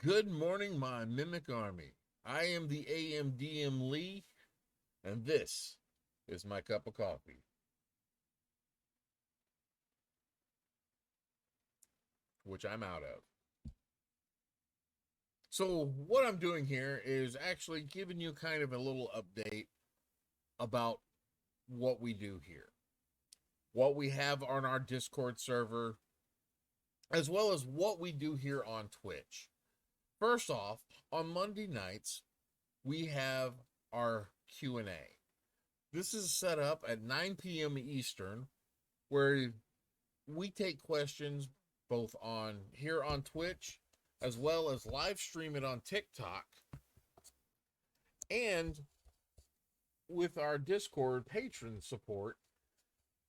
Good morning, my mimic army. I am the AMDM Lee, and this is my cup of coffee, which I'm out of. So, what I'm doing here is actually giving you kind of a little update about what we do here, what we have on our Discord server, as well as what we do here on Twitch. First off, on Monday nights, we have our Q&A. This is set up at 9 p.m. Eastern, where we take questions both on here on Twitch as well as live stream it on TikTok and with our Discord patron support,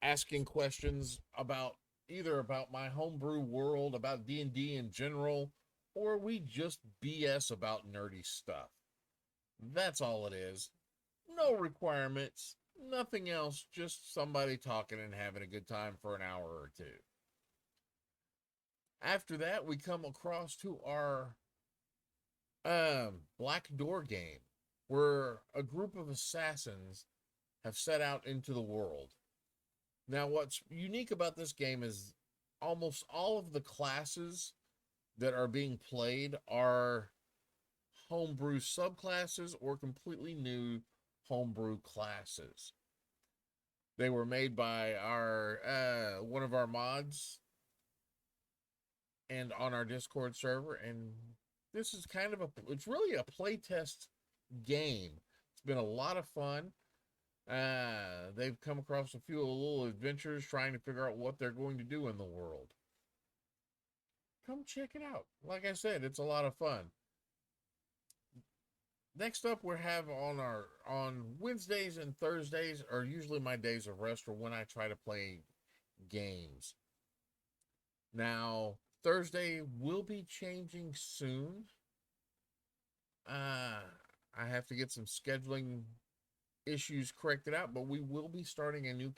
asking questions about either about my homebrew world, about D&D in general, or we just BS about nerdy stuff. That's all it is. No requirements, nothing else, just somebody talking and having a good time for an hour or two. After that, we come across to our Black Door game, where a group of assassins have set out into the world. Now, what's unique about this game is almost all of the classes that are being played are homebrew subclasses or completely new homebrew classes. They were made by our one of our mods and on our Discord server, and this is kind of it's really a playtest game. It's been a lot of fun. They've come across a few little adventures trying to figure out what they're going to do in the world. Come check it out. Like I said, it's a lot of fun. Next up, we have on Wednesdays and Thursdays are usually my days of rest or when I try to play games. Now, Thursday will be changing soon. I have to get some scheduling issues corrected out, but we will be starting a new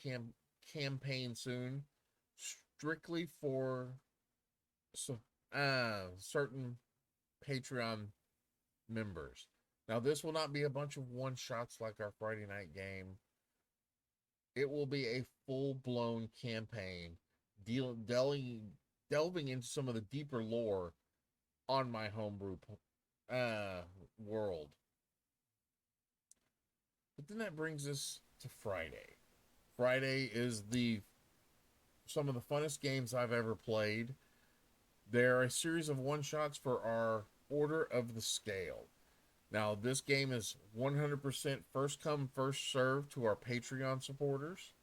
campaign soon, strictly for certain Patreon members. Now, this will not be a bunch of one shots like our Friday night game. It will be a full blown campaign, delving into some of the deeper lore on my homebrew world. But then that brings us to Friday. Friday is some of the funnest games I've ever played. They're a series of one shots for our Order of the Scale. Now, this game is 100% first come, first serve to our Patreon supporters.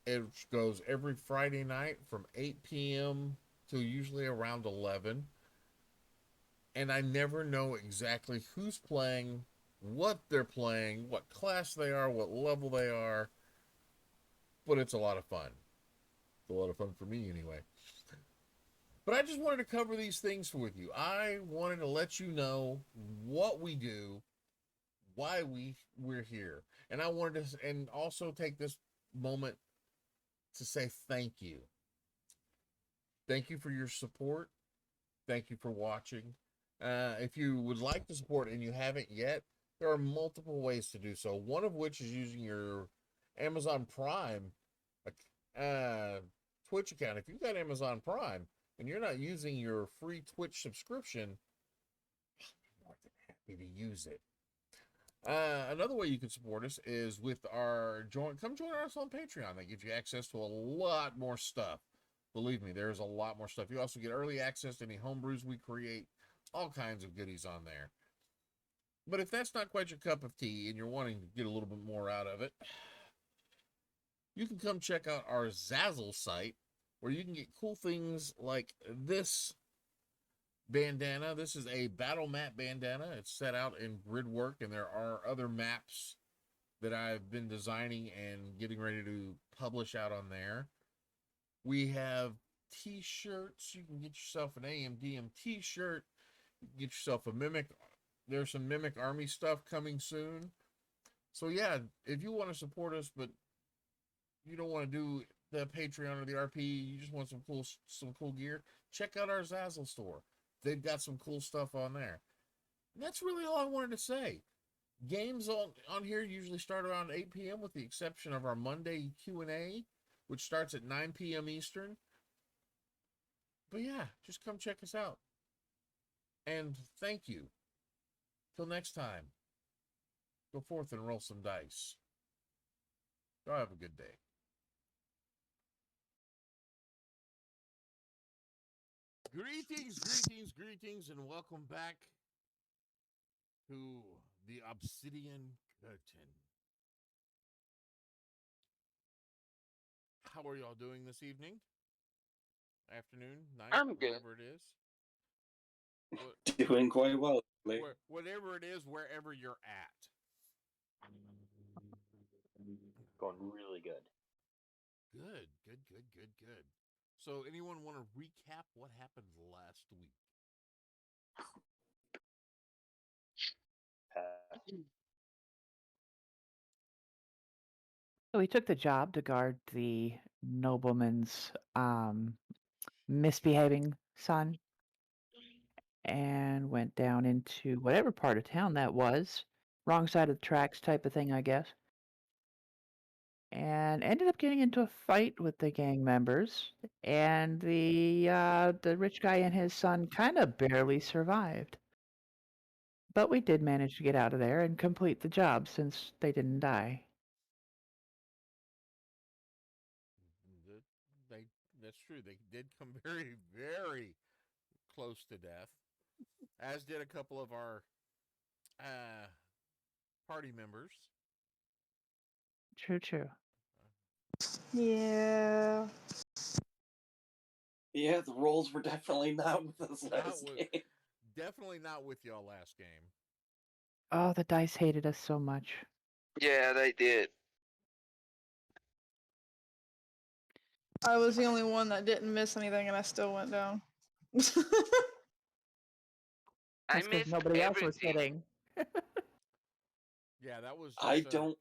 It goes every Friday night from 8 p.m. to usually around 11. And I never know exactly who's playing, what they're playing, what class they are, what level they are. But it's a lot of fun. It's a lot of fun for me anyway. But I just wanted to cover these things with you. I wanted to let you know what we do, why we're here. And I wanted to and also take this moment to say thank you. Thank you for your support. Thank you for watching. If you would like to support and you haven't yet, there are multiple ways to do so. One of which is using your Amazon Prime Twitch account. If you've got Amazon Prime and you're not using your free Twitch subscription, I'm more than happy to use it. Another way you can support us is with our come join us on Patreon. That gives you access to a lot more stuff. Believe me, there's a lot more stuff. You also get early access to any homebrews we create, all kinds of goodies on there. But if that's not quite your cup of tea and you're wanting to get a little bit more out of it, you can come check out our Zazzle site, where you can get cool things like this bandana. This is a battle map bandana. It's set out in grid work, and there are other maps that I've been designing and getting ready to publish out on there. We have t-shirts. You can get yourself an AMDM t-shirt. You can get yourself a Mimic. There's some Mimic Army stuff coming soon. So yeah, if you want to support us, but you don't want to do the Patreon or the RP, you just want some cool gear, check out our Zazzle store. They've got some cool stuff on there. And that's really all I wanted to say. Games on here usually start around 8 p.m. with the exception of our Monday Q&A, which starts at 9 p.m. Eastern. But yeah, just come check us out. And thank you. Till next time, go forth and roll some dice. Y'all have a good day. Greetings, and welcome back to the Obsidian Curtain. How are y'all doing this evening? Afternoon, night, I'm good. whatever it is. Doing quite well. Whatever it is, wherever you're at. Going really good. Good. So, anyone want to recap what happened last week? So he took the job to guard the nobleman's misbehaving son and went down into whatever part of town that was. Wrong side of the tracks type of thing, I guess. And ended up getting into a fight with the gang members. And the rich guy and his son kind of barely survived. But we did manage to get out of there and complete the job since they didn't die. That's true. They did come very, very close to death, as did a couple of our party members. True. Yeah. Yeah, the roles were definitely not with us last game. Definitely not with y'all last game. Oh, the dice hated us so much. Yeah, they did. I was the only one that didn't miss anything and I still went down. I That's 'cause missed nobody else was everything. hitting. Yeah, that was just I don't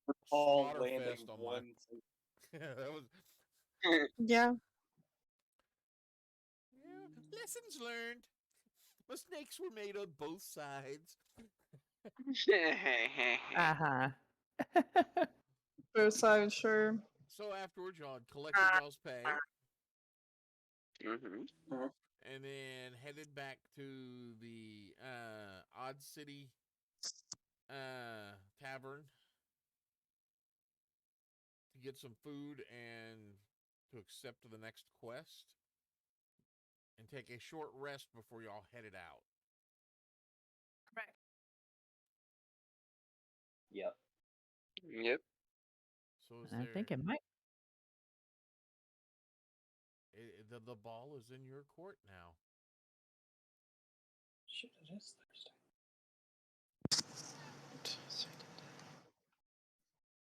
recall slaughter landing fest on one. that was Yeah. lessons learned. Mistakes were made on both sides. Uh-huh. Both sides, sure. So afterwards, y'all had collected y'all's pay. And then headed back to the Odd City Tavern to get some food and to accept the next quest and take a short rest before y'all headed out. Correct. Yep. So I think it might. The ball is in your court now. Shit, it is Thursday.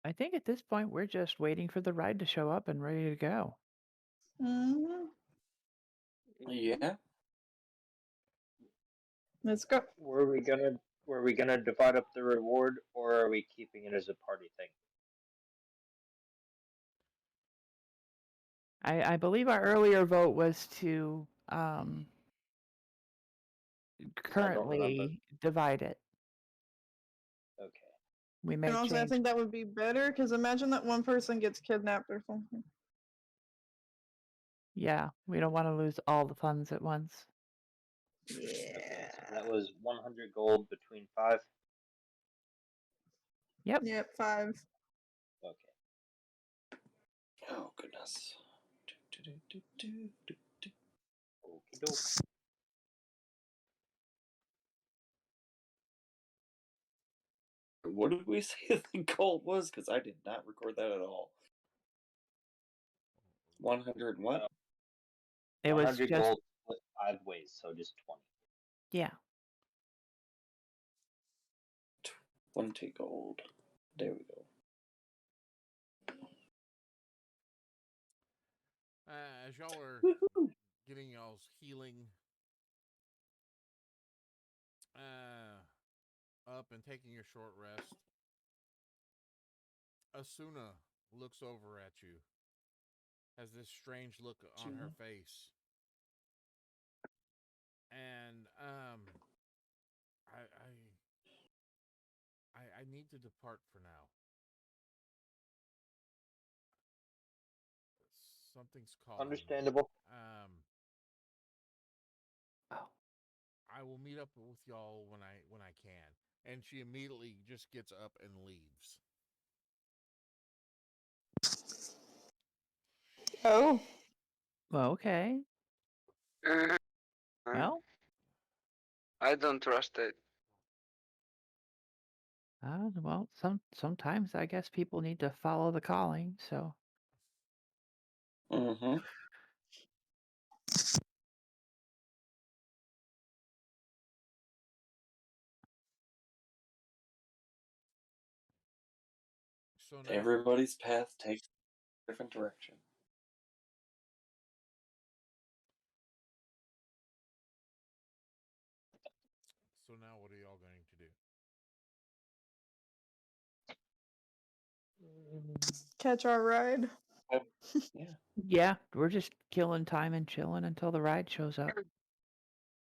I think at this point we're just waiting for the ride to show up and ready to go. Mm-hmm. Yeah. Let's go. Were we gonna divide up the reward, or are we keeping it as a party thing? I believe our earlier vote was to currently divide it. Okay. We may And also, change. I think that would be better because imagine that one person gets kidnapped or something. Yeah, we don't want to lose all the funds at once. Okay, so that was 100 gold between 5. Yep. Yep, 5. Okay. Oh goodness. Okie doke. What did we say the goal was? Because I did not record that at all. 100 and what? It was 100 just gold split 5 ways, so just 20. yeah. 20 gold. There we go. As y'all are getting y'all's healing up and taking a short rest, Asuna looks over at you, has this strange look on her face, and I need to depart for now. Something's calling me. Understandable. Oh, I will meet up with y'all when I can. And she immediately just gets up and leaves. Oh. well, okay. Uh, Well, I don't trust it. well, sometimes I guess people need to follow the calling. So Mm-hmm. So now, Everybody's path takes a different direction. so now, what are y'all going to do? Catch our ride. Yeah. yeah, we're just killing time and chilling until the ride shows up.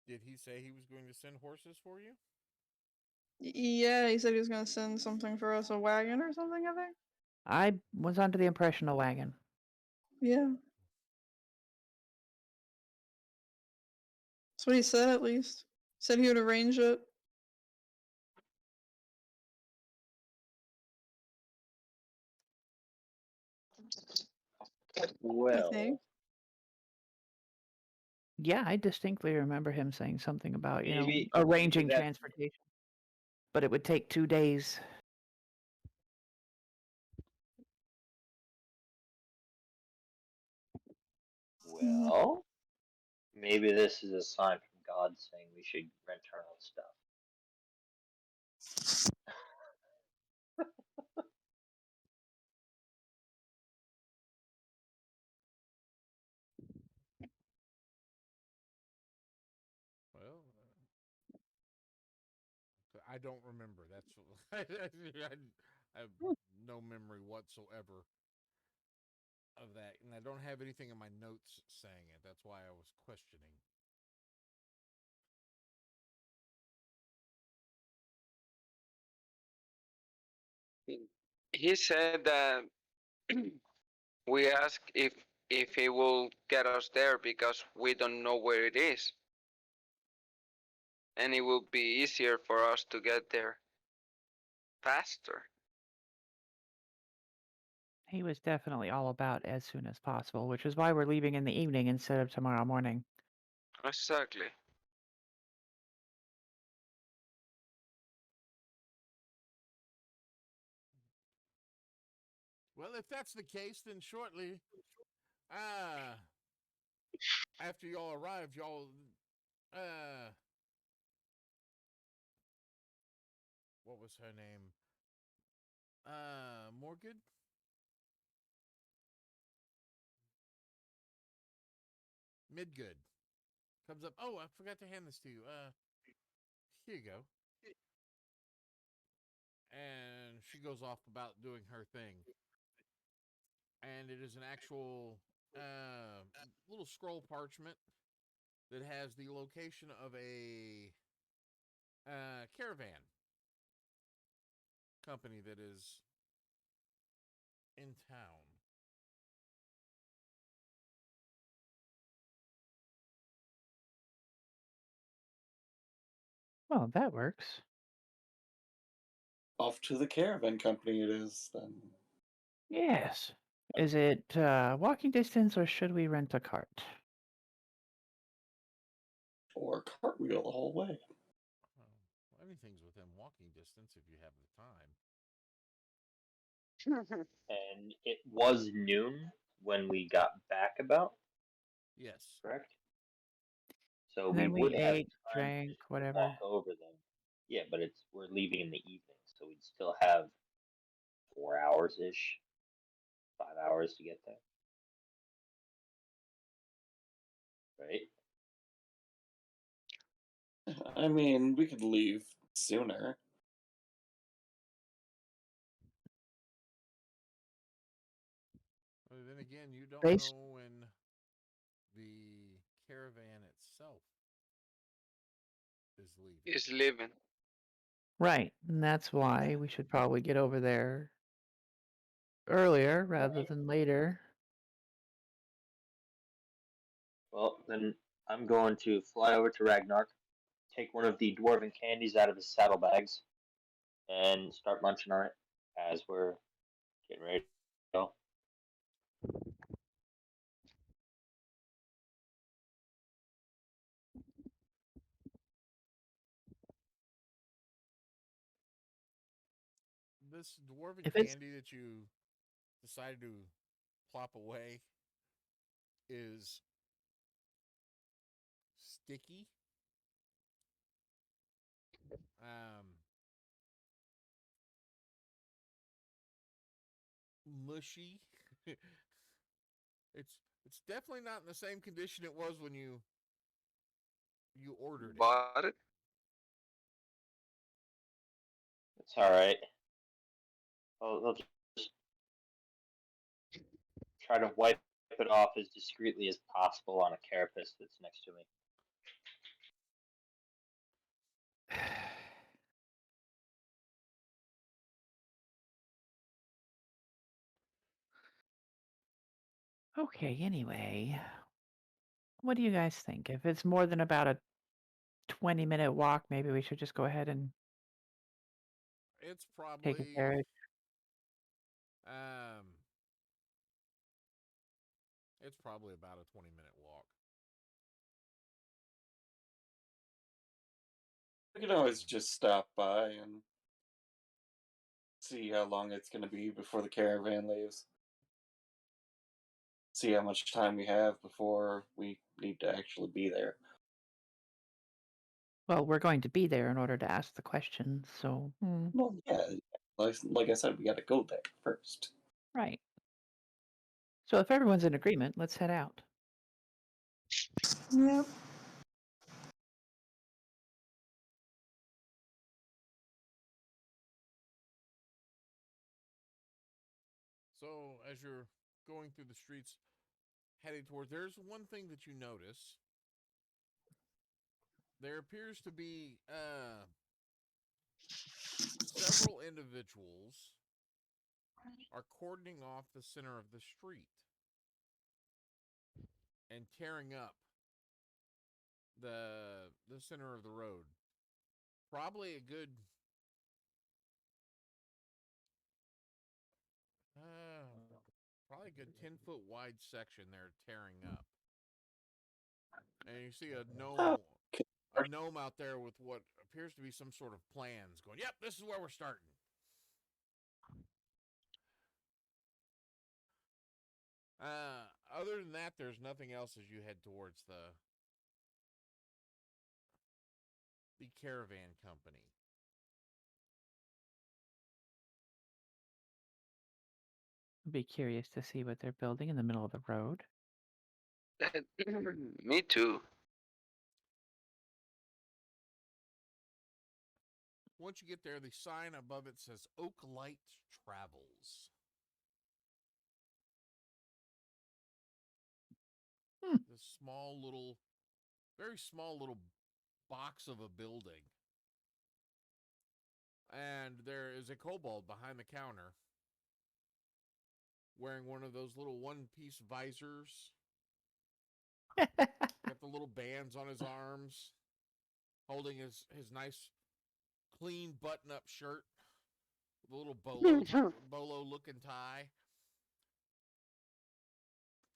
Did he say he was going to send horses for you? Yeah, he said he was gonna send something for us, a wagon or something, I think. I was under the impression a wagon. Yeah. That's what he said, at least. Said he would arrange it. I Well, think. Yeah, I distinctly remember him saying something about, maybe arranging that's transportation. But it would take 2 days. well. Maybe this is a sign from God saying we should rent our own stuff. Well, I don't remember. That's I have no memory whatsoever of that, and I don't have anything in my notes saying it. That's why I was questioning. He said that we ask if he will get us there because we don't know where it is, and it will be easier for us to get there faster. He was definitely all about as soon as possible, which is why we're leaving in the evening instead of tomorrow morning. Exactly. Well, if that's the case, then shortly, after y'all arrive, y'all, what was her name? Morgan? Midgood comes up. Oh, I forgot to hand this to you. Here you go. And she goes off about doing her thing. And it is an actual little scroll parchment that has the location of a caravan company that is in town. Well, that works. Off to the caravan company it is, then. Yes. Is it walking distance or should we rent a cart? Or cartwheel the whole way. Well, anything's within walking distance if you have the time. And it was noon when we got back about, Yes. correct? So And we then we would have ate, time to drank, just whatever. walk over them. Yeah, but we're leaving in the evening, so we'd still have 4 hours ish, 5 hours to get there. Right? I mean, we could leave sooner. then again, you don't Base- know when the caravan itself is leaving. Is leaving. Right. And that's why we should probably get over there earlier rather than later. Well, then I'm going to fly over to Ragnarok, take one of the dwarven candies out of his saddlebags, and start munching on it as we're getting ready to go. This dwarven If it's- candy that you decided to plop away is sticky. Mushy. it's definitely not in the same condition it was when you ordered it. Bought it. It's all right. I'll just try to wipe it off as discreetly as possible on a carapace that's next to me. Okay, anyway. What do you guys think? If it's more than about a 20-minute walk, maybe we should just go ahead and It's take a probably carriage. it's probably about a 20-minute walk. We can always just stop by and see how long it's going to be before the caravan leaves. See how much time we have before we need to actually be there. Well, we're going to be there in order to ask the questions, so Well, yeah, like I said, we got to go there first. right. So if everyone's in agreement, let's head out. Yep. So as you're going through the streets heading towards, there's one thing that you notice. There appears to be several individuals are cordoning off the center of the street and tearing up the center of the road. Probably a good probably a good 10-foot wide section they're tearing up. And you see a gnome out there with what appears to be some sort of plans going, yep, this is where we're starting. Other than that, there's nothing else as you head towards the caravan company. I'd be curious to see what they're building in the middle of the road. Me too. Once you get there, the sign above it says Oak Light Travels. This small little, very small little box of a building. And there is a kobold behind the counter wearing one of those little one-piece visors. Got the little bands on his arms, holding his nice, clean button-up shirt with a little bolo-looking tie.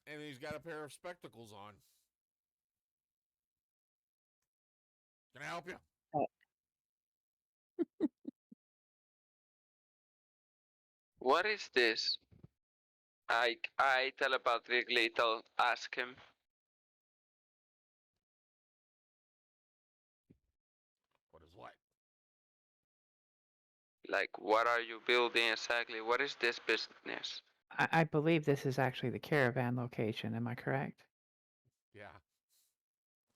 And he's got a pair of spectacles on. Can I help you? What is this? I telepathically ask him. What is what? Like, what are you building exactly? What is this business? I believe this is actually the caravan location. Am I correct? Yeah.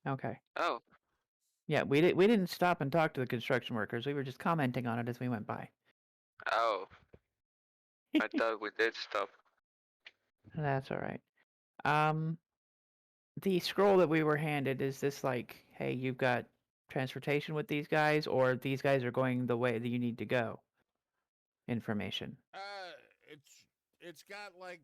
Okay. Oh, Yeah, we didn't stop and talk to the construction workers. We were just commenting on it as we went by. oh. I thought we did stop. That's all right. The scroll that we were handed, is this like, hey, you've got transportation with these guys, or these guys are going the way that you need to go? Information. It's got like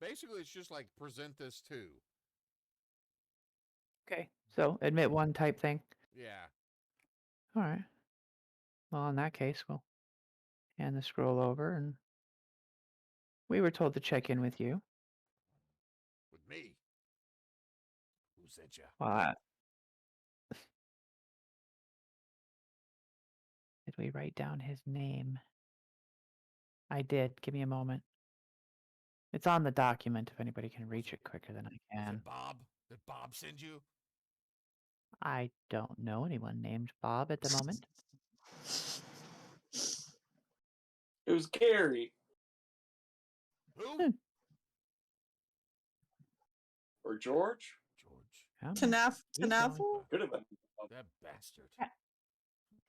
basically it's just like present this to. Okay. So admit one type thing. Yeah. All right. Well, in that case, we'll hand the scroll over, and we were told to check in with you. With me. Who sent you? Well, did we write down his name? I did. Give me a moment. It's on the document if anybody can reach it quicker than I Was can. it Bob? Did Bob send you? I don't know anyone named Bob at the moment. It was Gary Who? or George. George. Yeah, Tanaf he's going. Tanaffel? Could have been. That bastard.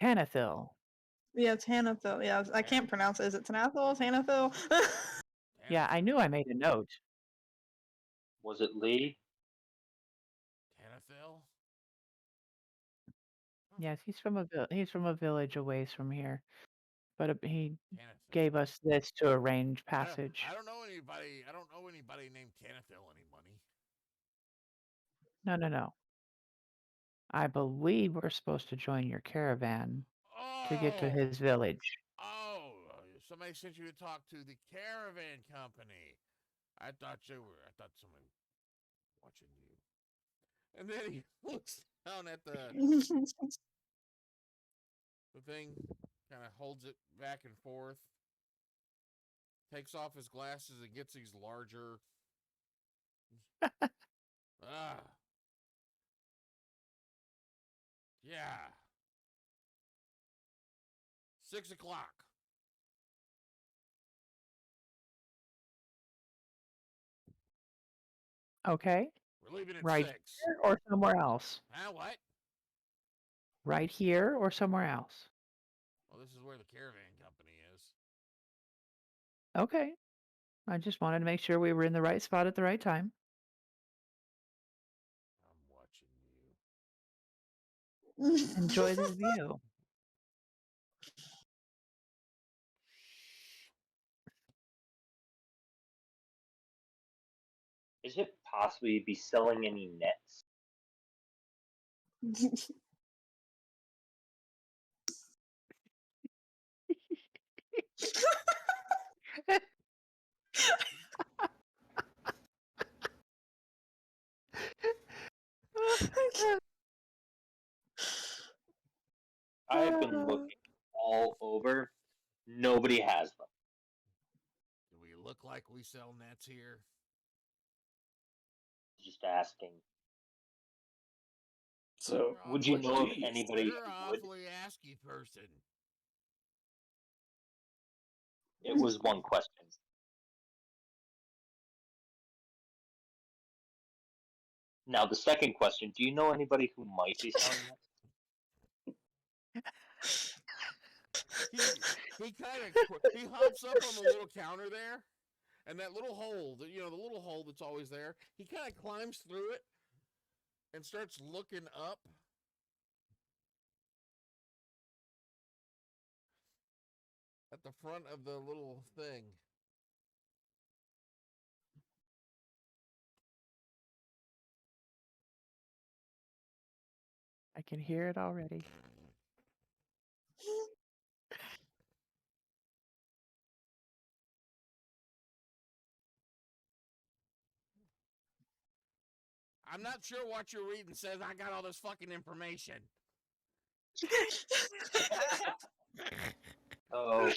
Tanathil. Yeah, Tanathil. Yeah, I can't pronounce it. Is it Tanathil? Tanathil? Yeah, I knew I made a note. Was it Lee? Tanathil? Yes, he's from a village a ways from here, but he Tanathil. gave us this to arrange passage. I don't know anybody. I don't know anybody named Tanathil any money. No. I believe we're supposed to join your caravan to get to his village. Oh, somebody sent you to talk to the caravan company. I thought somebody watching you. And then he looks down at the thing, kind of holds it back and forth, takes off his glasses and gets these larger. Yeah. 6 o'clock. Okay. We're leaving at Right 6. here or somewhere else? Huh? What? Right here or somewhere else? Well, this is where the caravan company is. Okay. I just wanted to make sure we were in the right spot at the right time. I'm watching you. Enjoy the view. Is it possible you'd be selling any nets? I've been looking all over. Nobody has them. Do we look like we sell nets here? Just asking. So Would you know of geez. anybody You're an who would? awfully asky person. It was one question. Now the second question: do you know anybody who might be selling nets? He kind of he hops up on the little counter there, and that little hole, the little hole that's always there. He kind of climbs through it and starts looking up. At the front of the little thing. I can hear it already. I'm not sure what you're reading says. I got all this fucking information. Oh,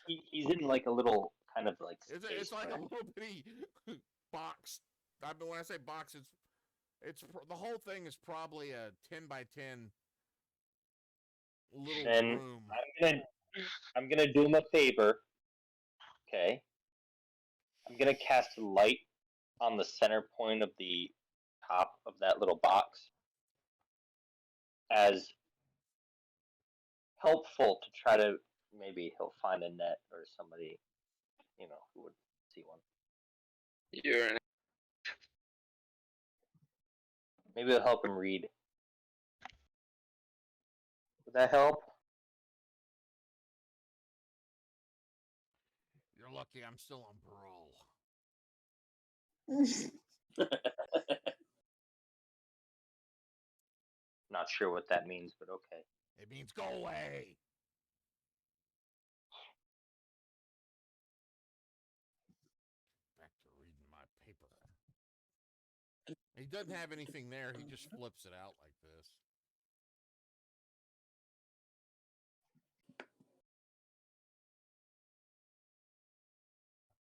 he's in like a little kind of like space. It's like a little bitty box. I mean, when I say box, it's the whole thing is probably a 10 by 10 little Then room. I'm gonna do him a favor. Okay. I'm gonna cast a light on the center point of the top of that little box as helpful to try to maybe he'll find a net or somebody, who would see one. You're an Maybe it'll help him read. Would that help? You're lucky I'm still on parole. Not sure what that means, but okay. It means go away. Back to reading my paper. He doesn't have anything there. He just flips it out like this.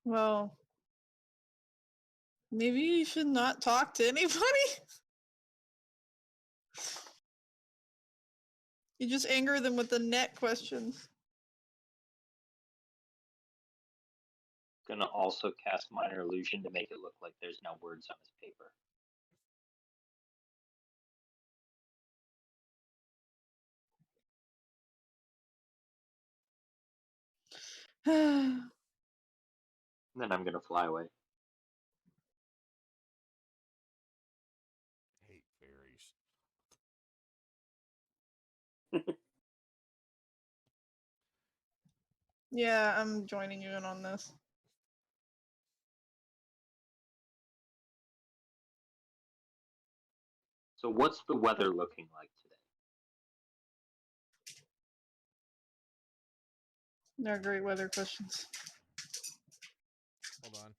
Well, maybe you should not talk to anybody. You just anger them with the net questions. Gonna also cast Minor Illusion to make it look like there's no words on his paper. Then I'm gonna fly away. Hate fairies. Yeah, I'm joining you in on this. So what's the weather looking like today? They're great weather questions. Hold on.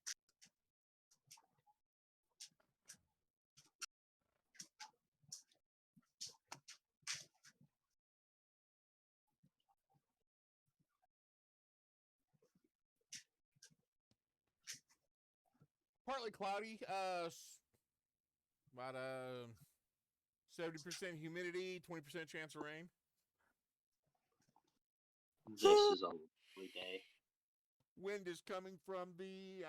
Partly cloudy. About 70% humidity, 20% chance of rain. This is a lovely day. Wind is coming from the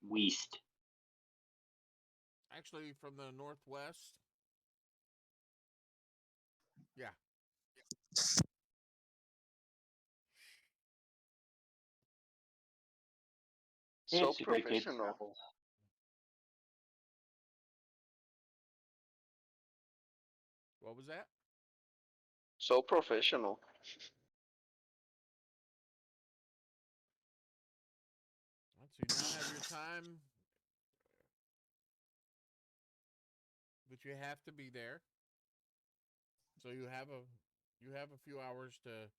West. actually from the northwest. Yeah. so It's a great day to professional. travel. What was that? So professional. So you now have your time that you have to be there. So you have a few hours to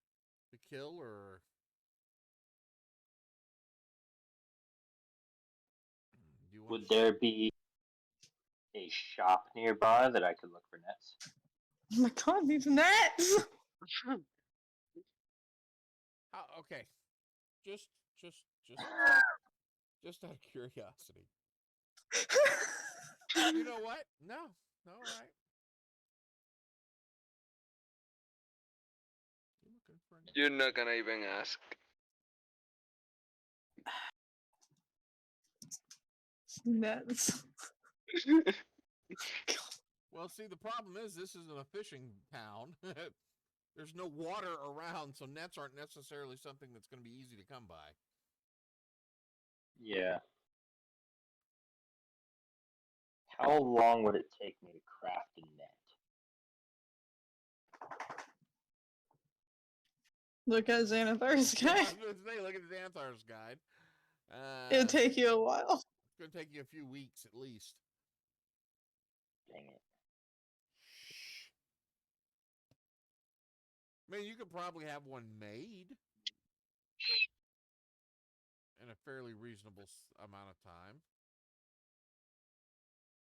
kill, or do you want Would there be a shop nearby that I could look for nets? Oh my god, these nets! okay. Just out of curiosity. You know what? No, all right. You're looking for a net. You're not gonna even ask. Nets. Well, see, the problem is this isn't a fishing town. There's no water around, so nets aren't necessarily something that's going to be easy to come by. Yeah. How long would it take me to craft a net? Look at Xanathar's Yeah, I guy. was going to say, look at the Xanthar's guide. It'll take you a while. It's going to take you a few weeks at least. Dang it. I mean, you could probably have one made in a fairly reasonable amount of time.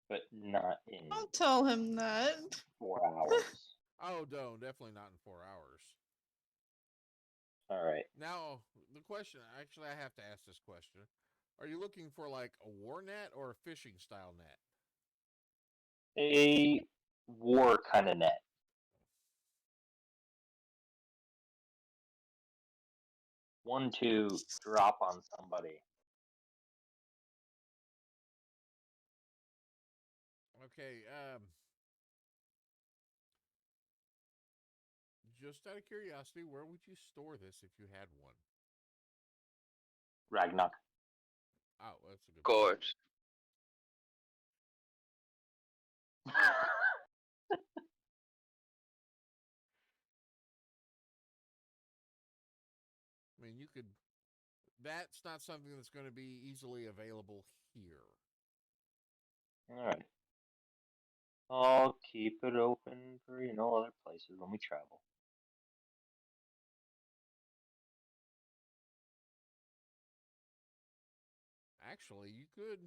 But not in Don't tell him that. 4 hours. Oh, no, definitely not in 4 hours. Alright. Now, the question, actually, I have to ask this question. Are you looking for like a war net or a fishing style net? A war kind of net. One to drop on somebody. Okay. Just out of curiosity, where would you store this if you had one? Ragnarok. Oh, that's a good Of point. course. I mean, you could. That's not something that's going to be easily available here. Alright. I'll keep it open for, other places when we travel. Actually, you could.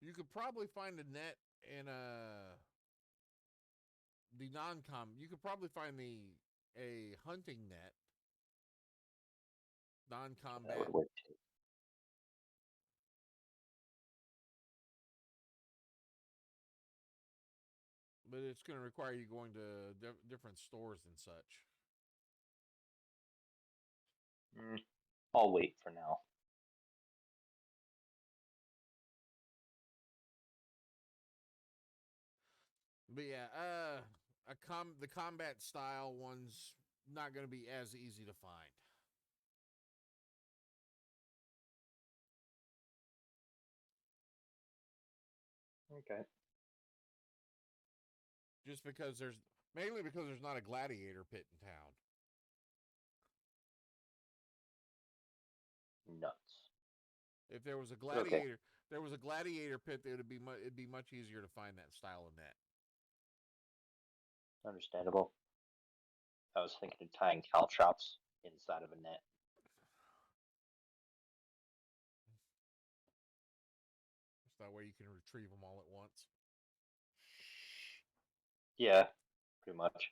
You could probably find a net in the non-com. You could probably find a hunting net, That non-combat. would work too. But it's going to require you going to different stores and such. I'll wait for now. But yeah, the combat style one's not going to be as easy to find. Okay. Just because mainly because there's not a gladiator pit in town. Nuts. If there was a Okay. gladiator pit, it'd be much easier to find that style of net. Understandable. I was thinking of tying caltrops inside of a net. So that way you can retrieve them all at once. Yeah, pretty much.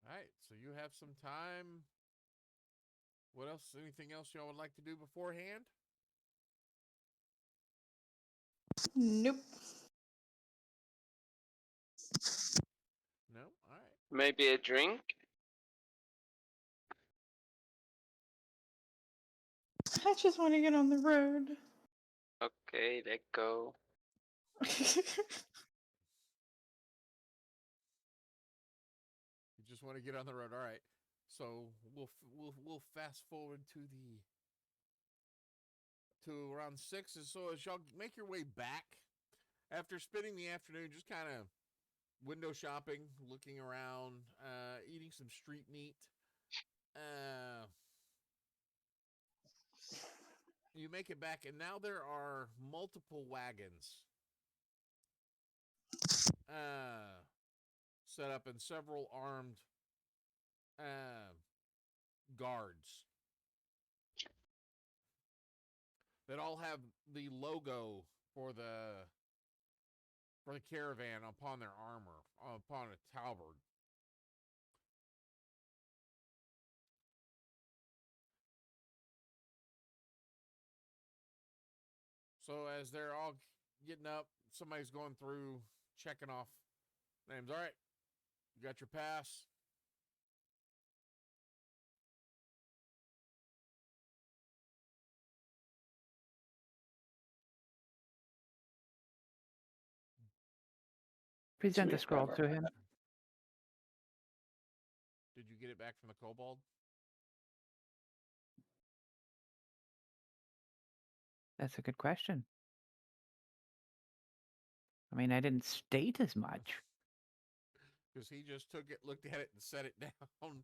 All right, so you have some time. What else? Anything else y'all would like to do beforehand? Nope. No? All right. Maybe a drink? I just want to get on the road. Okay, let go. You just want to get on the road. All right. So we'll fast forward to around 6. And so as y'all make your way back after spending the afternoon just kind of window shopping, looking around, eating some street meat, you make it back, and now there are multiple wagons set up and several armed guards that all have the logo for the caravan upon their armor, upon a halberd. So as they're all getting up, somebody's going through, checking off names. All right, you got your pass. Present the Sweet, scroll grab to our him. Did you get it back from the kobold? That's a good question. I mean, I didn't state as much. Because he just took it, looked at it, and set it down.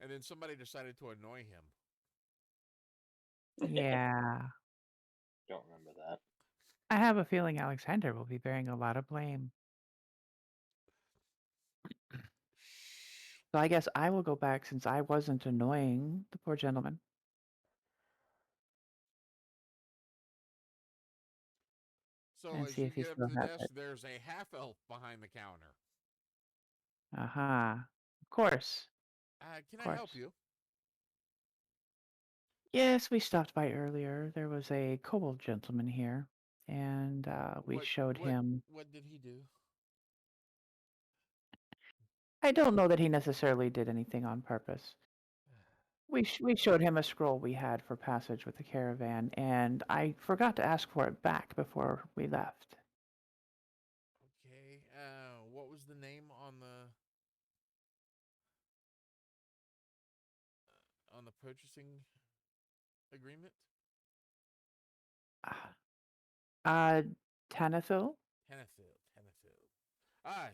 And then somebody decided to annoy him. Yeah. Don't remember that. I have a feeling Alexander will be bearing a lot of blame. So I guess I will go back since I wasn't annoying the poor gentleman. So And as see you if he get up still to the has desk, it. there's a half elf behind the counter. Aha. Of course. Can Of I help course. you? Yes, we stopped by earlier. There was a kobold gentleman here, and we showed him. What did he do? I don't know that he necessarily did anything on purpose. We showed him a scroll we had for passage with the caravan, and I forgot to ask for it back before we left. Okay. What was the name on the purchasing agreement? Uh, Tanathil? Tennefield.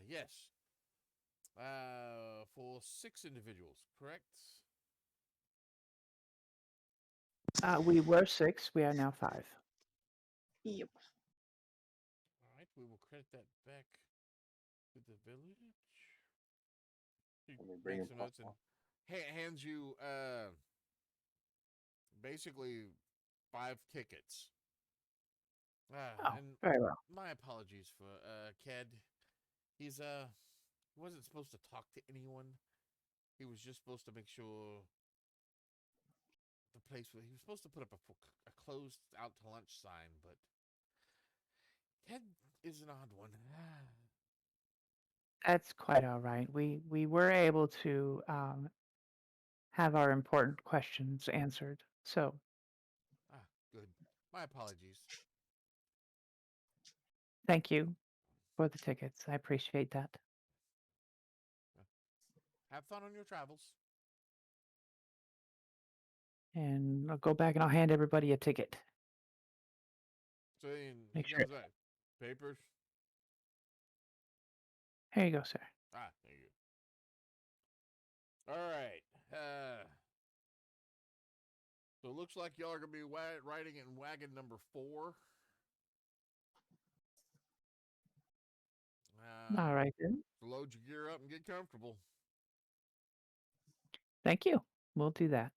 Yes. For 6 individuals, correct? We were 6. We are now 5. Yep. All right, we will credit that back to the village. He Let me bring makes him some notes and hands you basically 5 tickets. Oh, And very well. my apologies for Ked. He's wasn't supposed to talk to anyone. He was just supposed to make sure the place he was supposed to put up a closed out to lunch sign, but Ked is an odd one. That's quite all right. We were able to have our important questions answered. So Good. My apologies. thank you for the tickets. I appreciate that. Have fun on your travels. And I'll go back and I'll hand everybody a ticket. So he Make sure. comes back. Papers. Here you go, sir. There you go. All right. So it looks like y'all are gonna be riding in wagon number 4. All right then. Load your gear up and get comfortable. Thank you. We'll do that.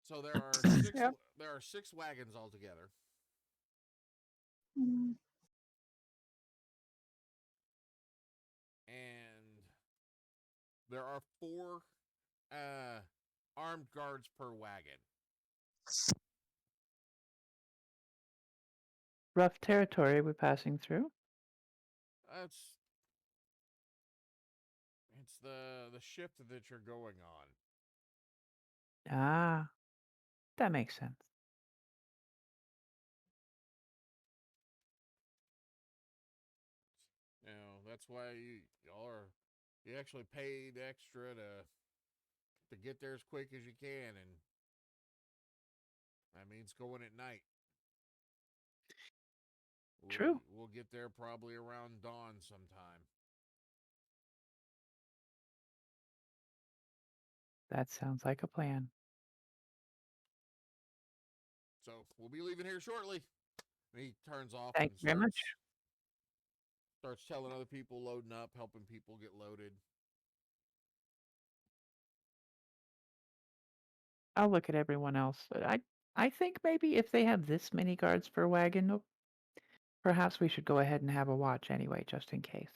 So there are 6. Yep. There are 6 wagons altogether. Mm. And there are 4 armed guards per wagon. Rough territory we're passing through. It's the shift that you're going on. Ah, that makes sense. That's why you actually paid extra to get there as quick as you can, and that means going at night. True. We'll get there probably around dawn sometime. That sounds like a plan. So we'll be leaving here shortly. And he turns off Thank and you very much. starts telling other people loading up, helping people get loaded. I'll look at everyone else. I think maybe if they have this many guards per wagon, perhaps we should go ahead and have a watch anyway, just in case.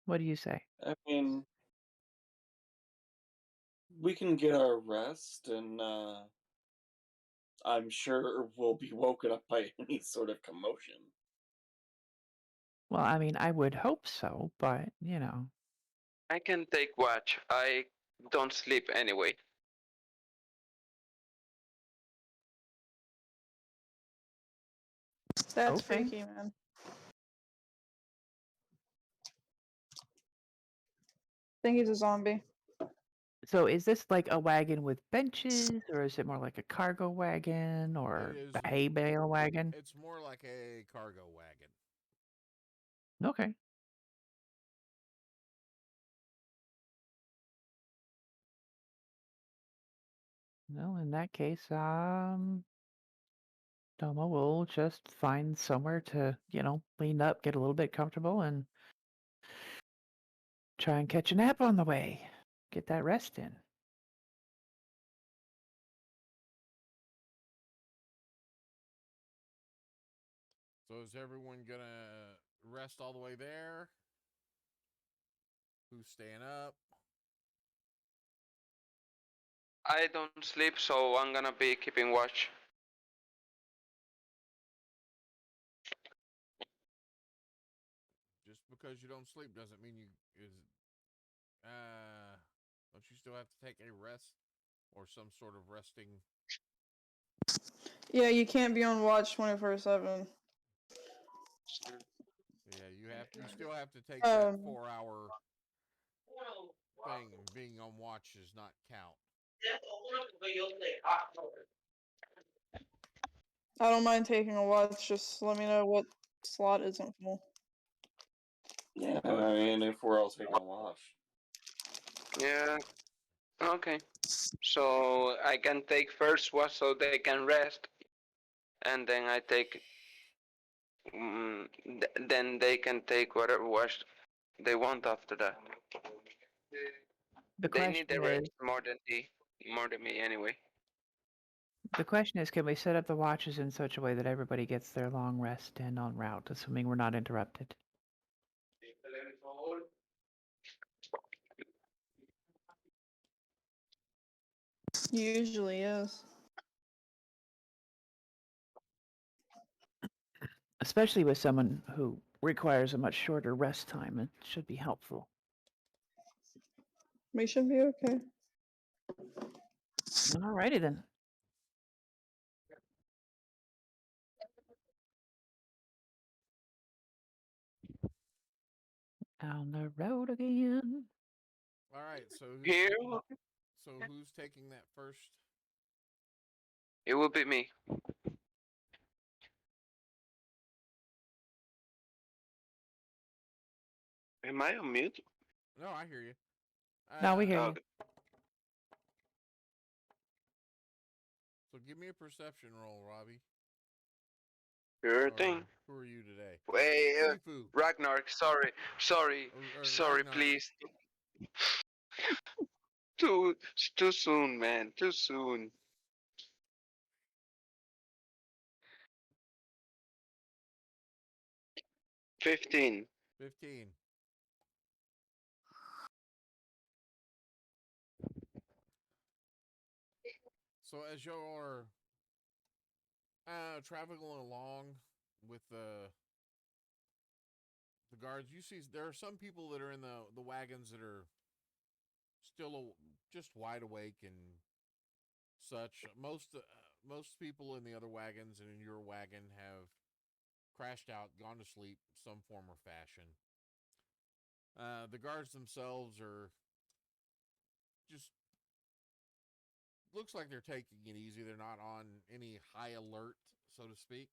What do you say? I mean, we can get our rest, and I'm sure we'll be woken up by any sort of commotion. Well, I mean, I would hope so, but you know. I can take watch. I don't sleep anyway. That's Okay. freaky, man. I think he's a zombie. So is this like a wagon with benches, or is it more like a cargo wagon or It is. a hay bale wagon? It's more like a cargo wagon. Okay. Well, in that case, Domo will just find somewhere to, lean up, get a little bit comfortable, and try and catch a nap on the way. Get that rest in. So is everyone gonna rest all the way there? Who's staying up? I don't sleep, so I'm gonna be keeping watch. because you don't sleep doesn't mean you is. Don't you still have to take a rest or some sort of resting? Yeah, you can't be on watch 24/7. Yeah, you still have to take that 4 hour thing. Being on watch does not count. I don't mind taking a watch. Just let me know what slot isn't full. Yeah, I mean, if we're all taking a watch. Yeah. Okay. So I can take first watch so they can rest, and then I take. Then they can take whatever watch they want after that. The They need question the is, rest more than me anyway. can we set up the watches in such a way that everybody gets their long rest in en route, assuming we're not interrupted? Usually is. Especially with someone who requires a much shorter rest time, it should be helpful. We should be okay. Alrighty then. On the road again. All right, so Here who's taking that first? it will be me. Am I on mute? No, I hear you. No, we hear you. Okay. So give me a perception roll, Robbie. Sure Or thing. who are you today? Wait, Sifu. Ragnar. Sorry, Ragnar. please. Too soon, man. Too soon. $15. 15. So as you're traveling along with the guards, you see there are some people that are in the wagons that are still just wide awake and such. Most people in the other wagons and in your wagon have crashed out, gone to sleep, some form or fashion. The guards themselves are just looks like they're taking it easy. They're not on any high alert, so to speak.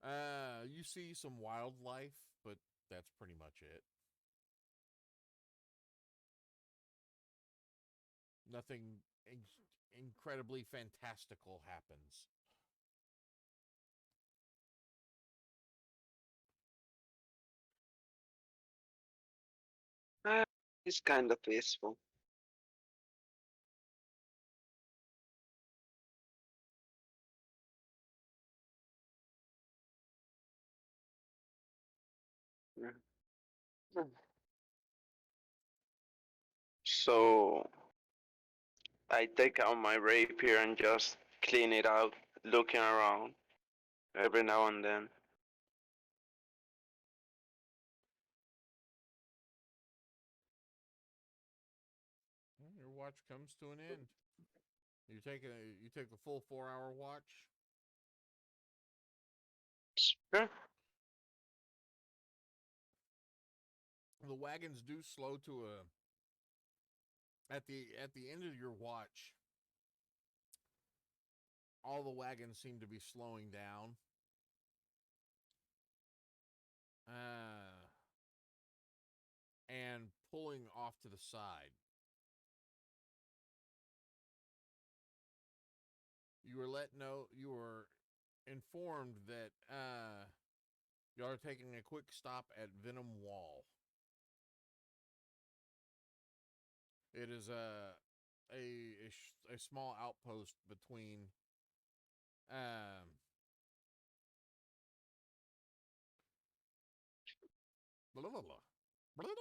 You see some wildlife, but that's pretty much it. Nothing incredibly fantastical happens. It's kind of peaceful. So I take out my rapier and just clean it out, looking around every now and then. Your watch comes to an end. You take a full 4 hour watch. Sure. The wagons do slow to at the end of your watch. All the wagons seem to be slowing down. And pulling off to the side. You were informed that y'all are taking a quick stop at Venom Wall. It is a small outpost between blah, blah, blah, blah, blah,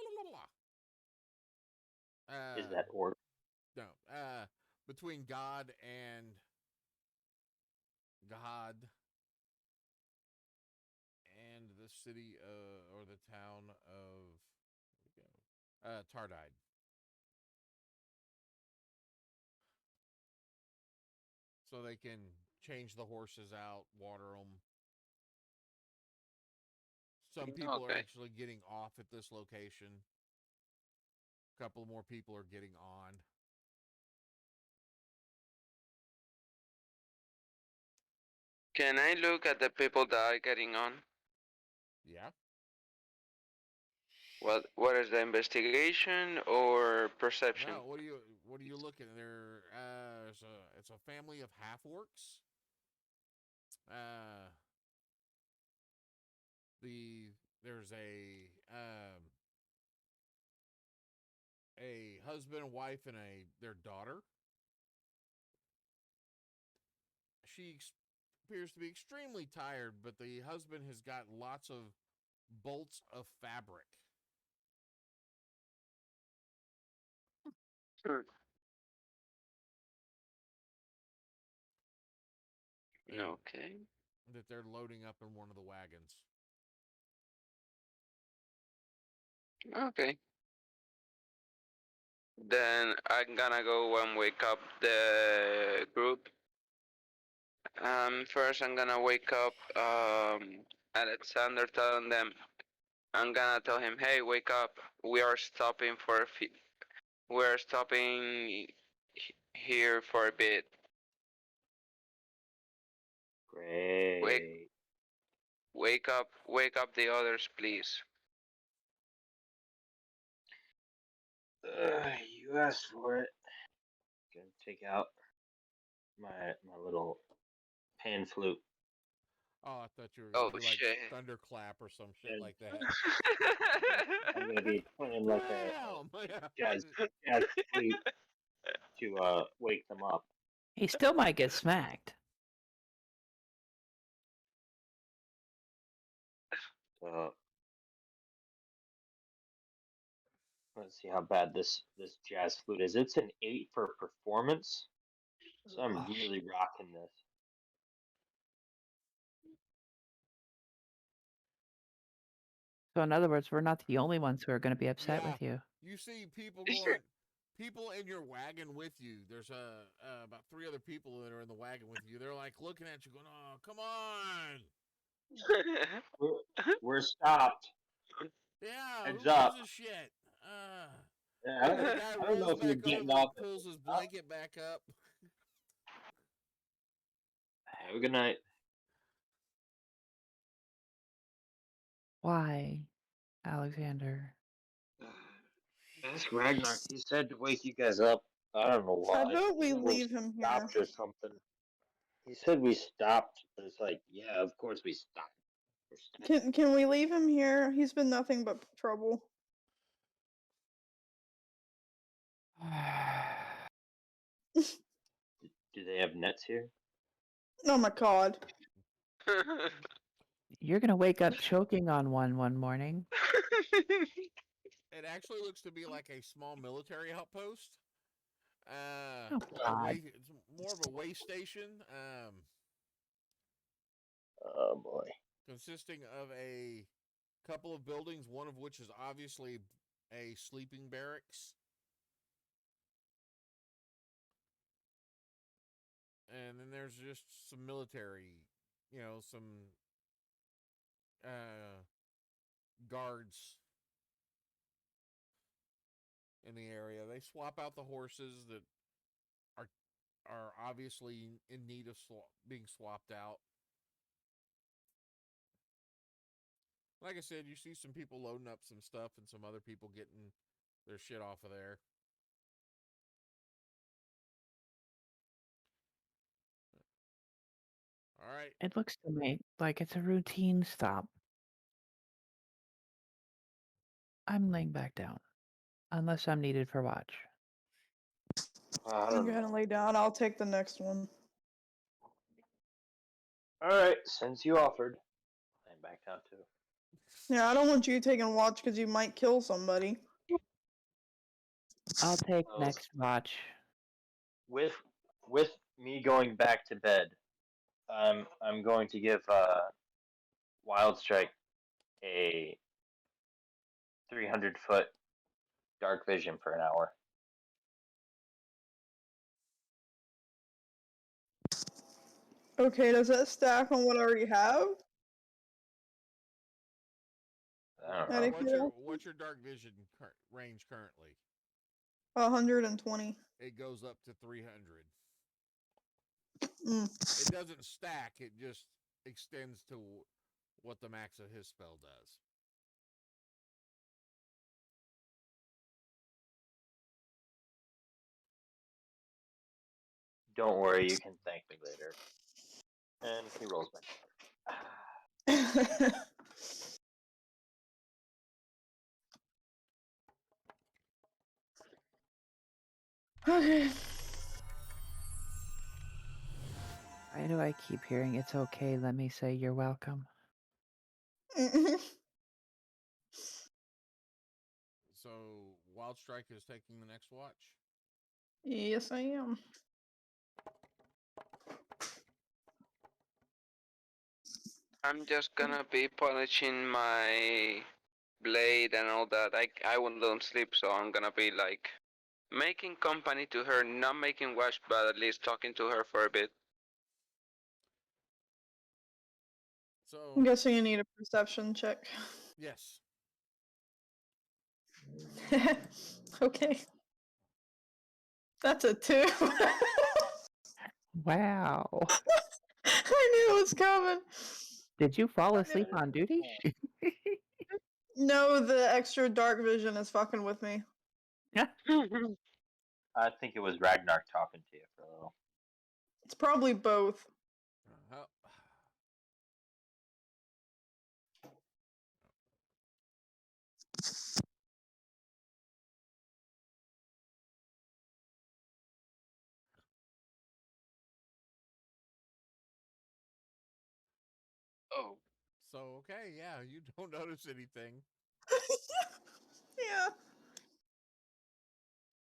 blah. Is that orc? No, between God and God and this city or the town of Tardide. So they can change the horses out, water them. Some people are Okay. actually getting off at this location. A couple more people are getting on. Can I look at the people that are getting on? Yeah. What is the investigation or perception? No, what are you looking at? There it's a family of half orcs. There's a husband and wife and their daughter. She appears to be extremely tired, but the husband has got lots of bolts of fabric. Hmm. And Okay. that they're loading up in one of the wagons. Okay. Then I'm gonna go and wake up the group. First I'm gonna wake up Alexander, telling them I'm gonna tell him, hey, wake up. We are stopping for we're stopping here for a bit. Great. Wake up the others, please. You asked for it. Gonna take out my little pan flute. Oh, I thought you were gonna Oh do like shit. thunderclap or some shit And like that. I'm gonna be playing like a Bam! jazz flute to wake them up. He still might get smacked. So let's see how bad this jazz flute is. It's an 8 for performance, so I'm really rocking this. So, in other words, we're not the only ones who are going to be upset with you. You see people going, people in your wagon with you. There's about 3 other people that are in the wagon with you. They're like looking at you, going, "Oh, come on!" We're stopped. Yeah, Heads who up. gives a shit? Yeah, The guy I don't know rolls if you're back getting over and off. pulls his blanket back up. Have a good night. Why, Alexander? Ask Ragnar. He said to wake you guys up. I don't know why. I vote we He said leave him here. stopped or something. He said we stopped, but it's like, yeah, of course we stopped. We're stopped. Can we leave him here? He's been nothing but trouble. Do they have nets here? Oh my god. You're going to wake up choking on one morning. It actually looks to be like a small military outpost. Oh, God. It's more of a way station. Oh boy. Consisting of a couple of buildings, one of which is obviously a sleeping barracks. And then there's just some military, some guards in the area. They swap out the horses that are obviously in need of being swapped out. Like I said, you see some people loading up some stuff and some other people getting their shit off of there. All right. It looks to me like it's a routine stop. I'm laying back down, unless I'm needed for watch. I You don't go ahead and know. lay down. I'll take the next one. Alright, since you offered, I'm back down too. Yeah, I don't want you taking watch because you might kill somebody. I'll take So, next watch. with me going back to bed, I'm going to give Wild Strike a 300-foot dark vision for an hour. Okay, does that stack on what I already have? I don't Out know. of curiosity? What's your dark vision range currently? 120. It goes up to 300. Mm. It doesn't stack. It just extends to what the max of his spell does. Don't worry, you can thank me later. And he rolls my Okay. Why do I keep hearing it's okay? Let me say you're welcome. So Wild Strike is taking the next watch. Yes, I am. I'm just gonna be polishing my blade and all that. I won't sleep, so I'm gonna be like making company to her, not making watch, but at least talking to her for a bit. So I'm guessing you need a perception check. yes. Okay. That's a 2. Wow. I knew it was coming. Did you fall asleep on duty? No, the extra dark vision is fucking with me. I think it was Ragnar talking to you for a little. It's probably both. How- Oh. So okay, yeah, you don't notice anything. Yeah.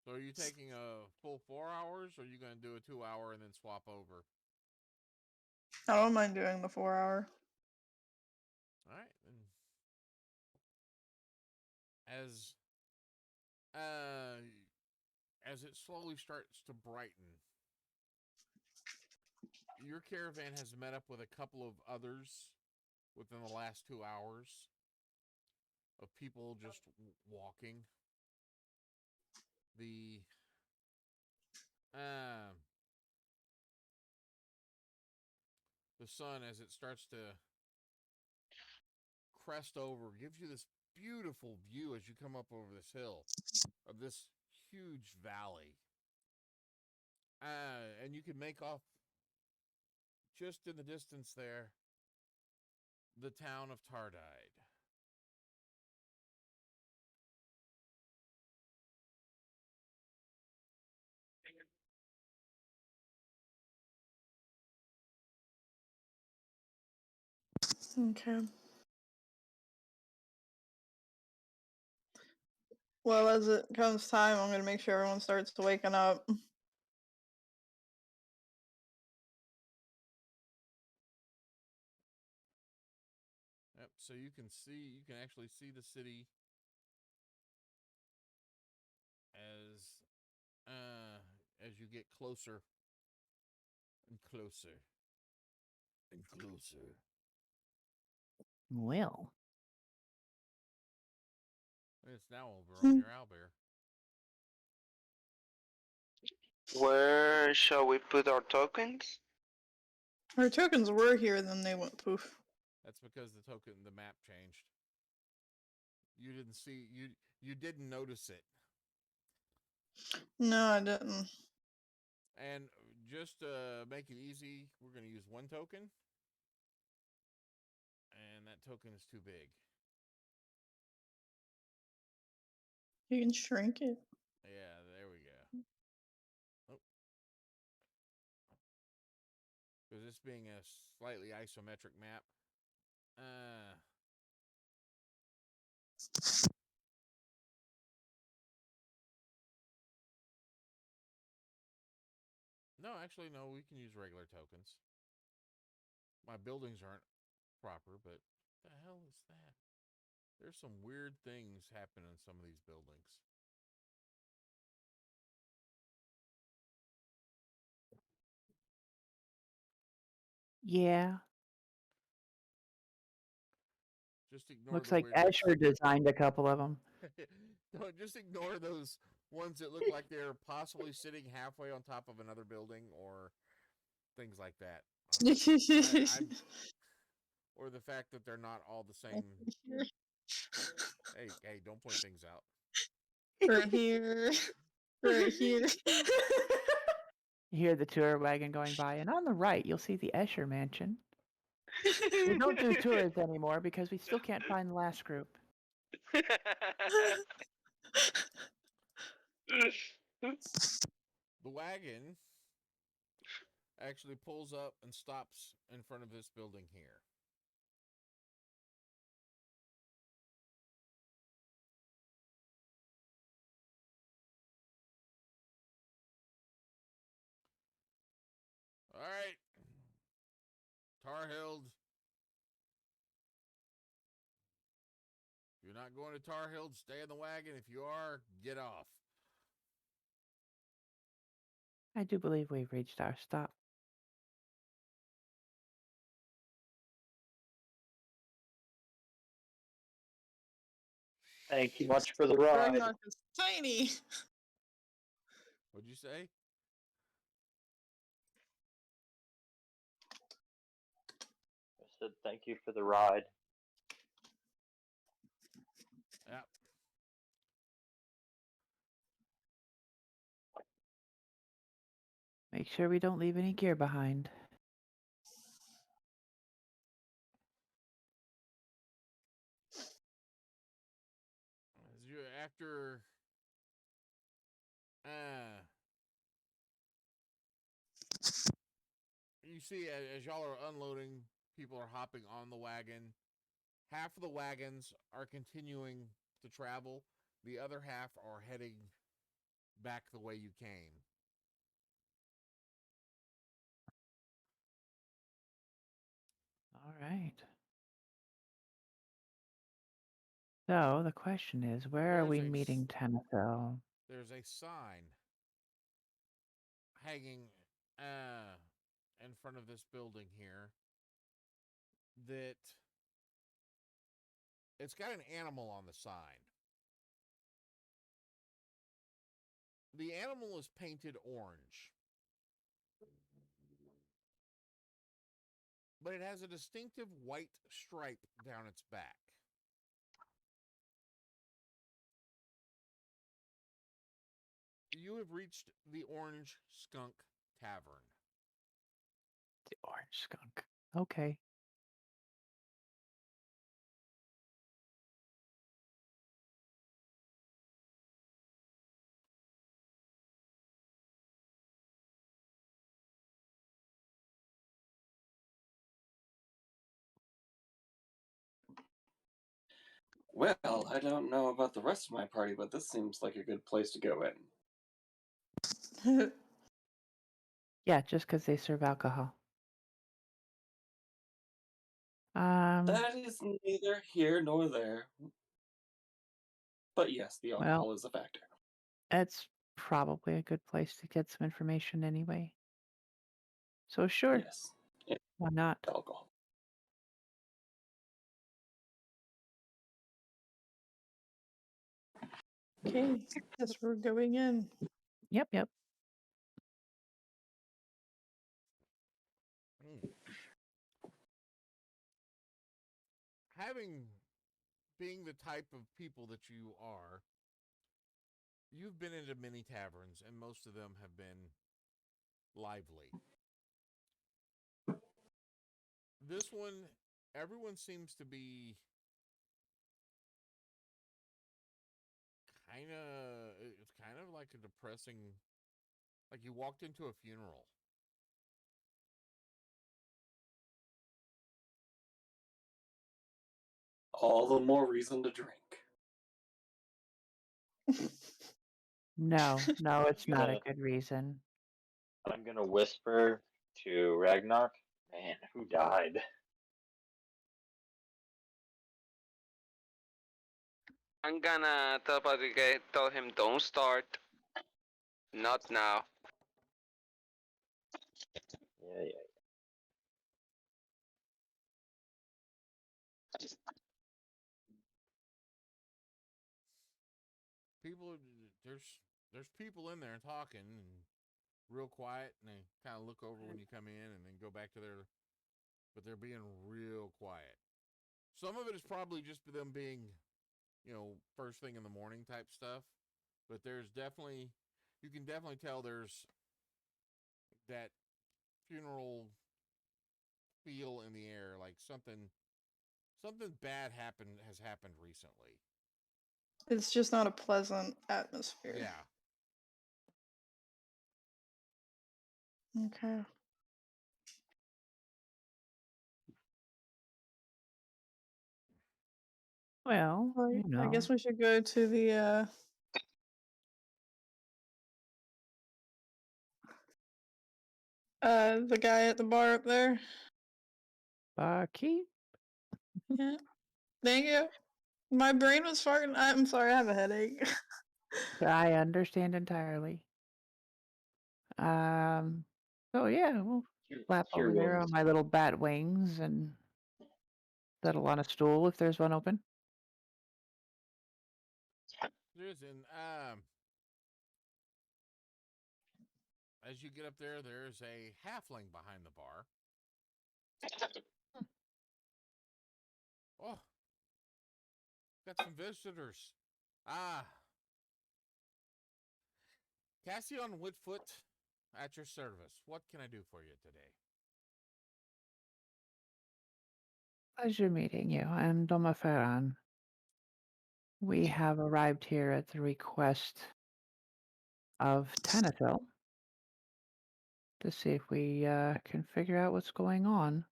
So are you taking a full 4 hours, or are you going to do a 2 hour and then swap over? I don't mind doing the 4 hour. All right. Uh, as it slowly starts to brighten, your caravan has met up with a couple of others within the last 2 hours of people just walking. The uh, the sun, as it starts to crest over, gives you this beautiful view as you come up over this hill of this huge valley. And you can make off just in the distance there the town of Tardide. Okay. Well, as it comes time, I'm gonna make sure everyone starts waking up. Yep, so you can actually see the city as you get closer and closer and closer. Well, It's now over on your owlbear. Where shall we put our tokens? Our tokens were here, then they went poof. That's because the map changed. You didn't notice it. No, I didn't. And just to make it easy, we're going to use one token. And that token is too big. You can shrink it. Yeah, there we go. Oh. Because this being a slightly isometric map. No, actually, no, we can use regular tokens. My buildings aren't proper, but what the hell is that? There's some weird things happening in some of these buildings. Yeah. Just ignore Looks the like weirdness. Escher designed a couple of them. Don't just ignore those ones that look like they're possibly sitting halfway on top of another building or things like that. Or the fact that they're not all the same. Hey, don't point things out. Right here. Right here. You hear the tour wagon going by, and on the right, you'll see the Escher mansion. We don't do tours anymore because we still can't find the last group. The wagon actually pulls up and stops in front of this building here. All right. Tarhild. If you're not going to Tarhild, stay in the wagon. If you are, get off. I do believe we've reached our stop. Thank you much for the ride. Ragnarok is tiny. What'd you say? I said thank you for the ride. Yep. Make sure we don't leave any gear behind. As you after you see as y'all are unloading, people are hopping on the wagon. Half of the wagons are continuing to travel. The other half are heading back the way you came. All right. So the question is, where are we meeting Tenethil? There's a sign hanging in front of this building here that it's got an animal on the sign. The animal is painted orange, but it has a distinctive white stripe down its back. You have reached the Orange Skunk Tavern. The orange skunk. Okay. Well, I don't know about the rest of my party, but this seems like a good place to go in. Yeah, just because they serve alcohol. That is neither here nor there. But yes, the alcohol is a factor. It's probably a good place to get some information anyway. So sure, Yes, why not? alcohol. Okay, guess we're going in. Yep. Having being the type of people that you are, you've been into many taverns, and most of them have been lively. This one, everyone seems to be it's kind of like a depressing, like you walked into a funeral. All the more reason to drink. No, it's not a good reason. I'm gonna whisper to Ragnarok. Man, who died? I'm gonna tell him don't start. Not now. Yeah, yeah. People, there's people in there talking and real quiet, and they kind of look over when you come in, and then go back to their. But they're being real quiet. Some of it is probably just them being, first thing in the morning type stuff. But there's definitely, you can definitely tell there's that funeral feel in the air, like something bad has happened recently. It's just not a pleasant atmosphere. Yeah. Okay. Well, Well, you I know, guess we should go to the guy at the bar up there. barkeep. Yeah. Thank you. My brain was farting. I'm sorry, I have a headache. I understand entirely. So yeah, we'll flap Cure over there on wounds. my little bat wings and settle on a stool if there's one open. There's an as you get up there, there's a halfling behind the bar. Oh, got some visitors. Ah, Cassian Whitfoot at your service. What can I do for you today? Pleasure meeting you. I'm Doma Ferran. We have arrived here at the request of Tanatel to see if we can figure out what's going on.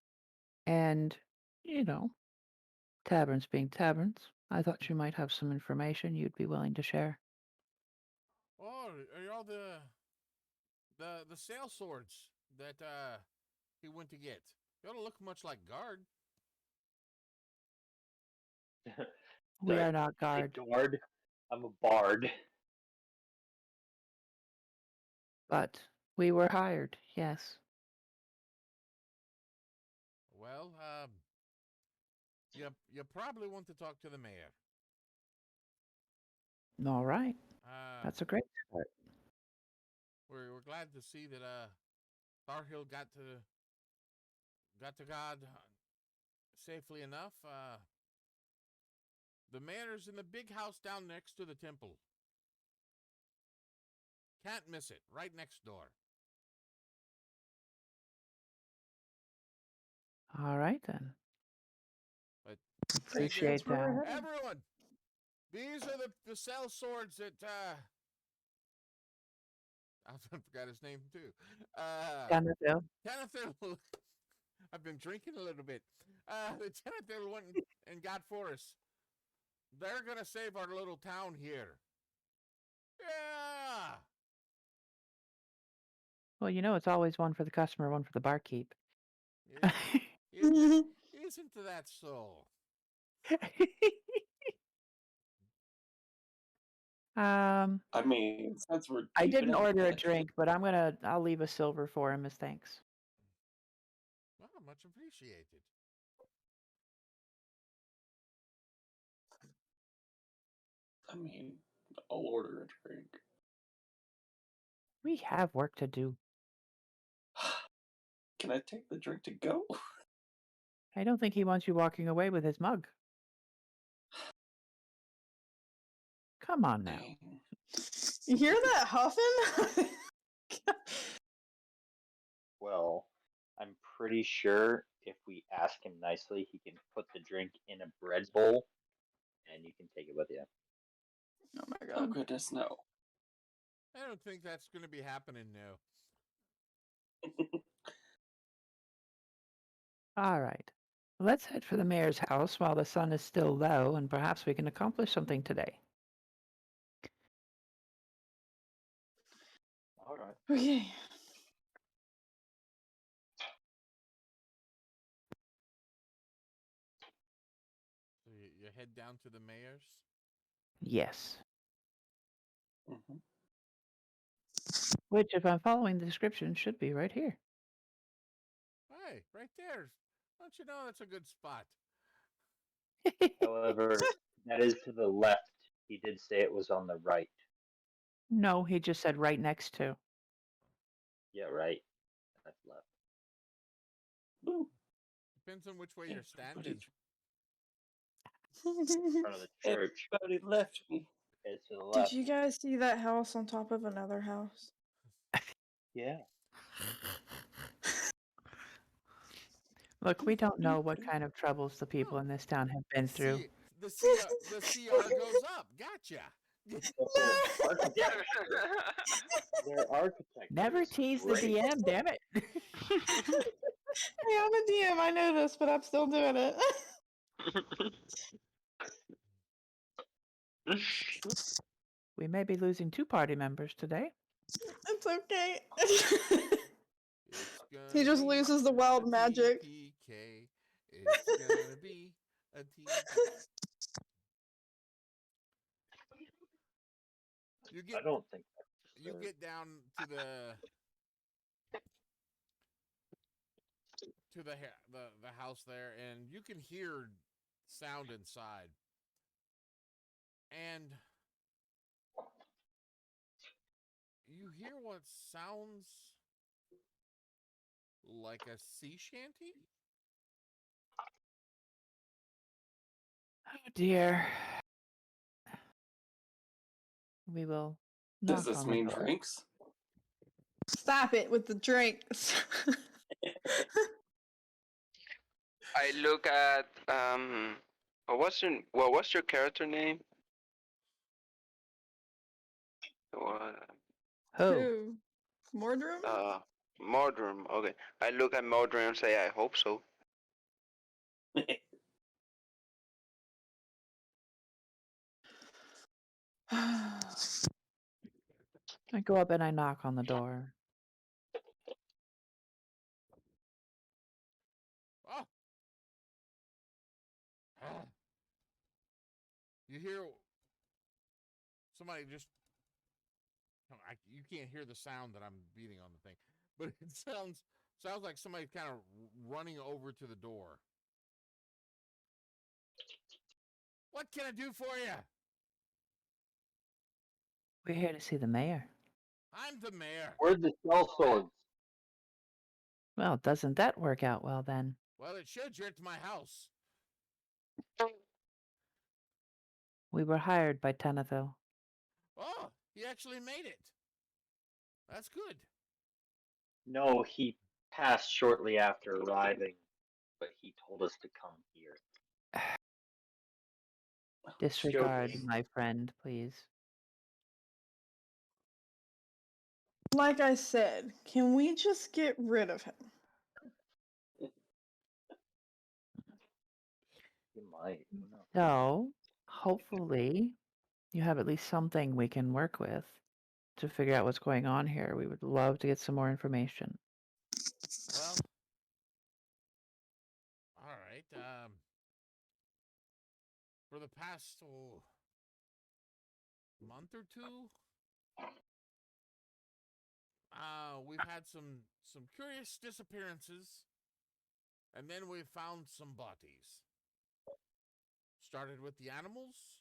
And, you know, taverns being taverns, I thought you might have some information you'd be willing to share. Oh, are y'all the sail swords that he went to get? You don't look much like guard. We Sorry, are not say guard, guard. I'm a bard. but we were hired, yes. Well, you probably want to talk to the mayor. All right. Uh, That's a great start. we're glad to see that Tharhill got to God safely enough. The mayor's in the big house down next to the temple. Can't miss it. Right next door. All right then. But Appreciate That's where that. we're headed. everyone, these are the cell swords that I forgot his name too. Tanatel. Tanithil. I've been drinking a little bit. The Tanithil went and got for us. They're gonna save our little town here. Yeah. Well, it's always one for the customer, one for the barkeep. Isn't that so? um, I mean, since we're I deep didn't into order a this, drink, but I'll leave a silver for him as thanks. Well, much appreciated. I mean, I'll order a drink. We have work to do. Can I take the drink to go? I don't think he wants you walking away with his mug. Come on now. Dang. You hear that huffing? Well, I'm pretty sure if we ask him nicely, he can put the drink in a bread bowl, and you can take it with you. Oh my Oh god. goodness, no. I don't think that's going to be happening now. All right. Let's head for the mayor's house while the sun is still low, and perhaps we can accomplish something today. All right. Okay. So you head down to the mayor's. Yes. Mhm. Which, if I'm following the description, should be right here. Hey, right there. Don't you know that's a good spot? However, that is to the left. He did say it was on the right. No, he just said right next to. Yeah, right. That's left. Ooh, Depends on which way you're standing. In front of the church. everybody left me. It's to the Did left. you guys see that house on top of another house? Yeah. Look, we don't know what kind of troubles the people Oh, in this town have been through. See, the CR goes up. Gotcha. But their architect, their architecture Never is tease the great. DM, damn it. Hey, I'm a DM. I know this, but I'm still doing it. We may be losing 2 party members today. It's okay. It's gonna He just be loses the a wild magic. TPK. It's gonna be a TPK. You I get don't think that's you get down to the house there, and you can hear sound inside, and you hear what sounds like a sea shanty. Oh dear. We will Does knock this on the mean door. drinks? Stop it with the drinks. I look at what was your character name? Oh, Who? Mordrum? Mordrum. Okay. I look at Mordrum and say, I hope so. I go up and I knock on the door. Oh, you hear somebody just. You can't hear the sound that I'm beating on the thing, but it sounds like somebody kind of running over to the door. What can I do for you? We're here to see the mayor. I'm the mayor. Where's the cell swords? Well, doesn't that work out well then? Well, it should. You're at my house. We were hired by Tenathil. Oh, he actually made it. That's good. No, he passed shortly after arriving, but he told us to come here. Disregard, Joking. my friend, please. Like I said, can we just get rid of him? You might. Who knows? So, hopefully, you have at least something we can work with to figure out what's going on here. We would love to get some more information. Well, all right. For the past month or two, we've had some curious disappearances, and then we found some bodies. Started with the animals,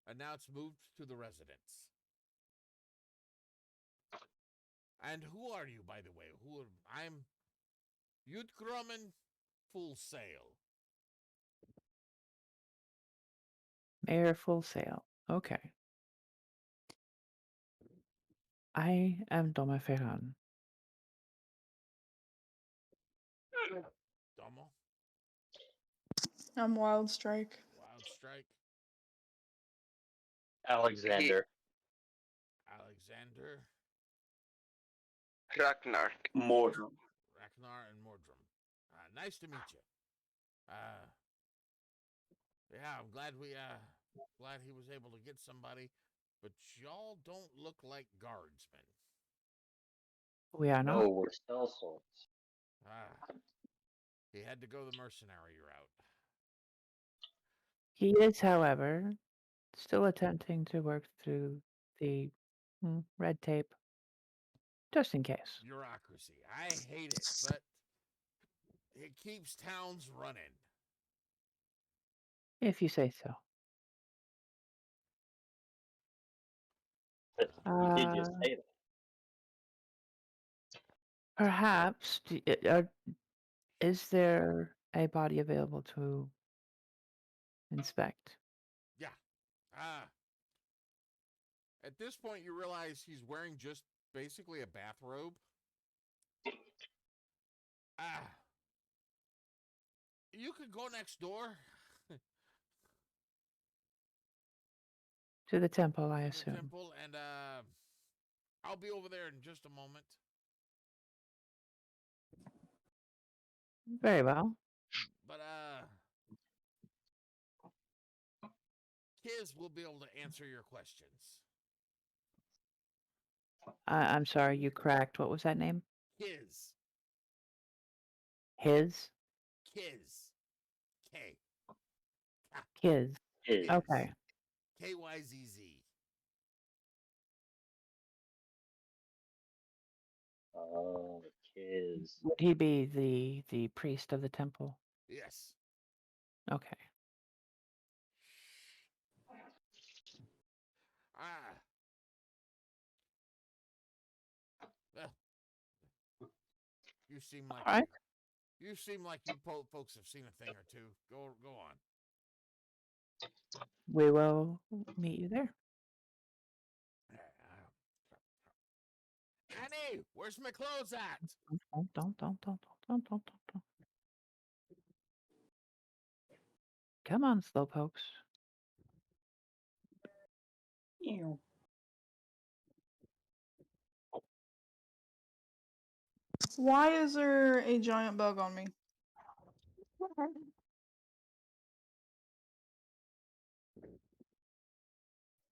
and now it's moved to the residents. And who are you, by the way? I'm Yud Grumman Full Sail. Mayor Full Sail. Okay. I am Doma Ferran. Domo, I'm Wild Strike. Wild Strike, Alexander. Alexander, Ragnar. Mordrum. Ragnar, and Mordrum. Nice to meet you. Yeah, I'm glad glad he was able to get somebody, but y'all don't look like guardsmen. We are not. No, we're cell swords. He had to go the mercenary route. He is, however, Still attempting to work through the red tape, just in case. Bureaucracy. I hate it, but it keeps towns running. If you say so. But you did just say that. Perhaps, is there a body available to inspect? Yeah. At this point, you realize he's wearing just basically a bathrobe. You could go next door. To the temple, I The assume. temple, and I'll be over there in just a moment. Very well. But Kiz will be able to answer your questions. I'm sorry, you cracked. What was that name? Kiz. His? Kiz. K. His. Is Okay. KYZZ. oh, kids. Would he be the priest of the temple? Yes. Okay. Well, you seem like All right. you seem like you folks have seen a thing or two. Go on. We will meet you there. Annie, where's my clothes at? Don't. Come on, slowpokes. Ew. Why is there a giant bug on me?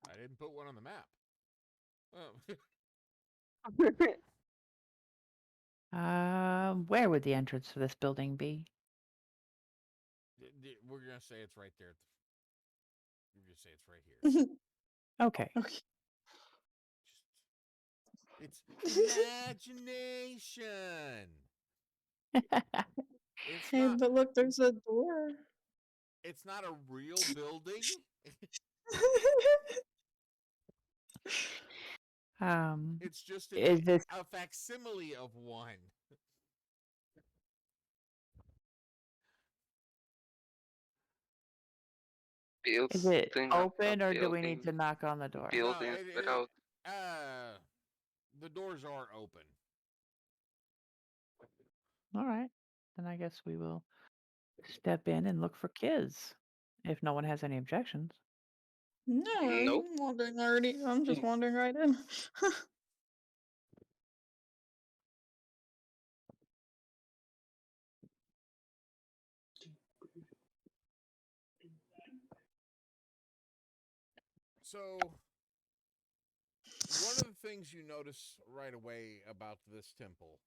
I didn't put one on the map. Where would the entrance to this building be? We're gonna say it's right there. We're gonna say it's right here. Okay. Okay. It's imagination. It's Hey, not. but look, there's a door. It's not a real building. It's just Is this a facsimile of one. is it Building open after or do we need building, to knock on the door? buildings without. The doors are open. All right. Then I guess we will step in and look for kids. If no one has any objections. No, Nope. I'm wandering already. I'm just wandering right in. So, one of the things you notice right away about this temple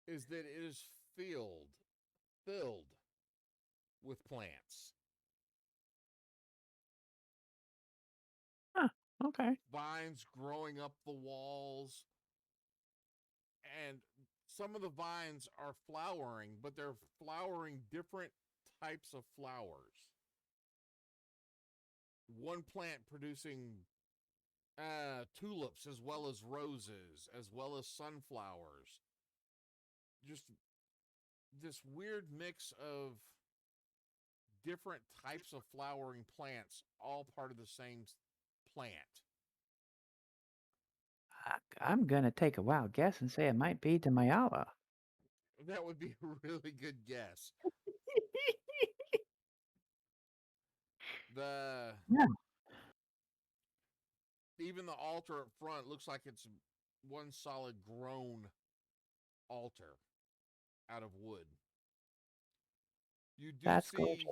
is that it is filled with plants. Okay. Vines growing up the walls, and some of the vines are flowering, but they're flowering different types of flowers. One plant producing tulips as well as roses, as well as sunflowers. Just this weird mix of different types of flowering plants, all part of the same plant. I'm going to take a wild guess and say it might be Demayala. That would be a really good guess. The Yeah. Even the altar up front looks like it's one solid grown altar out of wood. You do That's see gorgeous.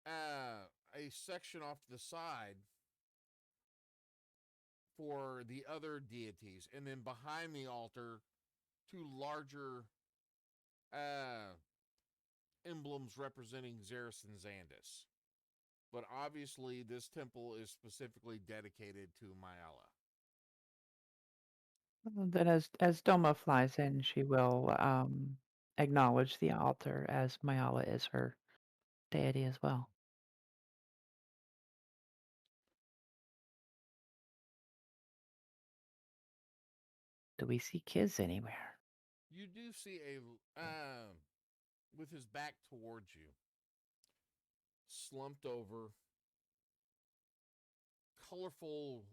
a section off to the side for the other deities, and then behind the altar, two larger emblems representing Xeris and Xandis. But obviously, this temple is specifically dedicated to Mayala. Then, as Doma flies in, she will acknowledge the altar, as Mayala is her deity as well. Do we see Kiz anywhere? You do see with his back towards you, slumped over, colorful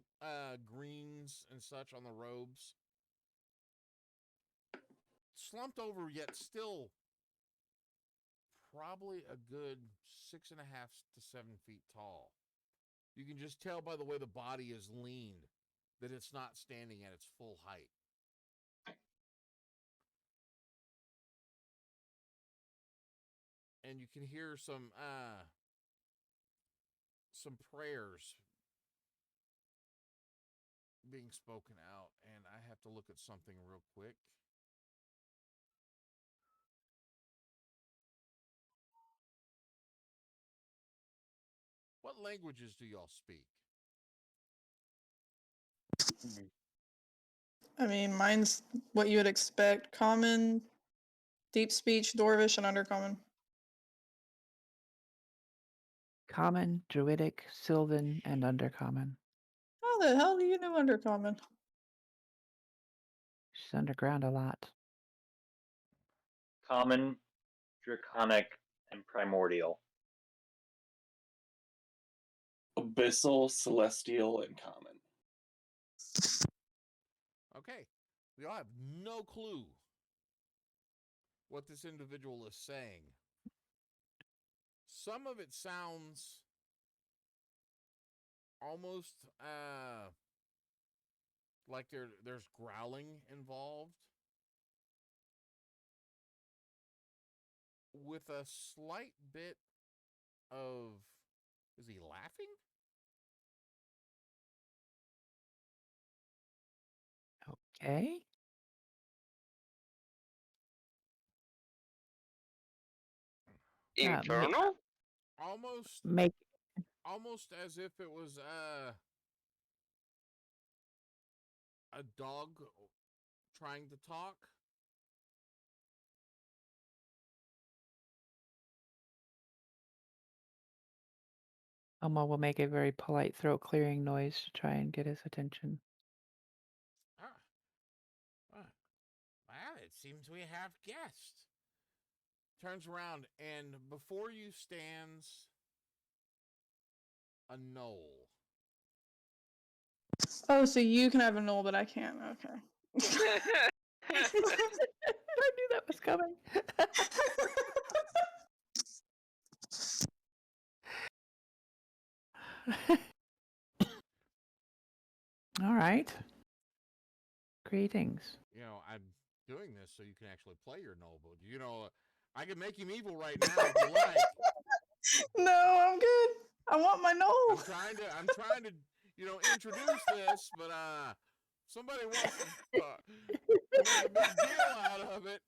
greens and such on the robes, slumped over yet still probably a good 6.5 to 7 feet tall. You can just tell by the way the body is leaned that it's not standing at its full height. And you can hear some prayers being spoken out, and I have to look at something real quick. What languages do y'all speak? I mean, mine's what you would expect: common, deep speech, dwarvish, and undercommon. Common, Druidic, Sylvan, and Undercommon. How the hell do you know undercommon? She's underground a lot. Common, Draconic, and Primordial. Abyssal, Celestial, and Common. Okay. We all have no clue what this individual is saying. Some of it sounds almost like there's growling involved, with a slight bit of, is he laughing? Okay. Infernal? Make Almost as if it was a dog trying to talk. Oma will make a very polite throat clearing noise to try and get his attention. Well, it seems we have guests. Turns around, and before you stands a knoll. Oh, so you can have a null, but I can't. Okay. I knew that was coming. All right. Greetings. You know, I'm doing this so you can actually play your noble. You know, I can make him evil right now if you like. No, I'm good. I want my I'm null. trying to, introduce this, but somebody wants to make a big deal out of it.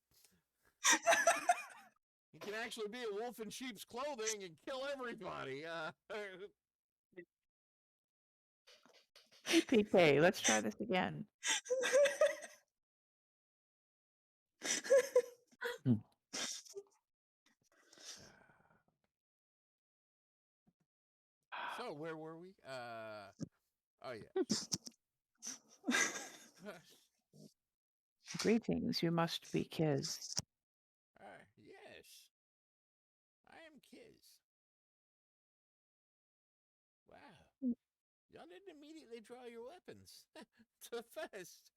He can actually be a wolf in sheep's clothing and kill everybody. PK, let's try this again. So where were we? Oh yeah. Greetings, you must be Kiz. Yes, I am Kiz. Wow, y'all didn't immediately draw your weapons to first.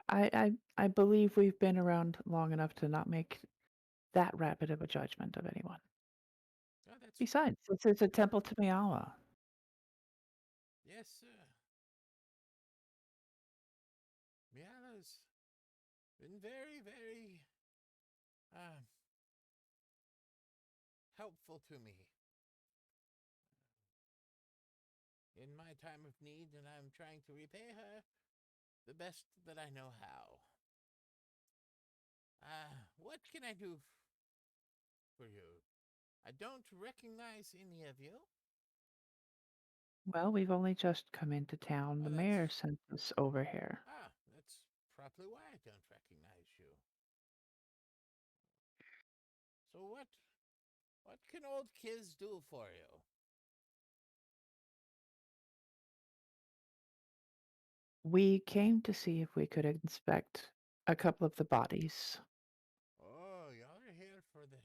I believe we've been around long enough to not make that rapid of a judgment of anyone. Oh, that's Besides, this is a temple to Miala. yes, sir. Miala's been very, very helpful to me in my time of need, and I'm trying to repay her the best that I know how. What can I do for you? I don't recognize any of you. Well, we've only just come into town. The Well, mayor that's sent us over here. that's probably why I don't recognize you. So what can old kids do for you? We came to see if we could inspect a couple of the bodies. Oh, y'all are here for the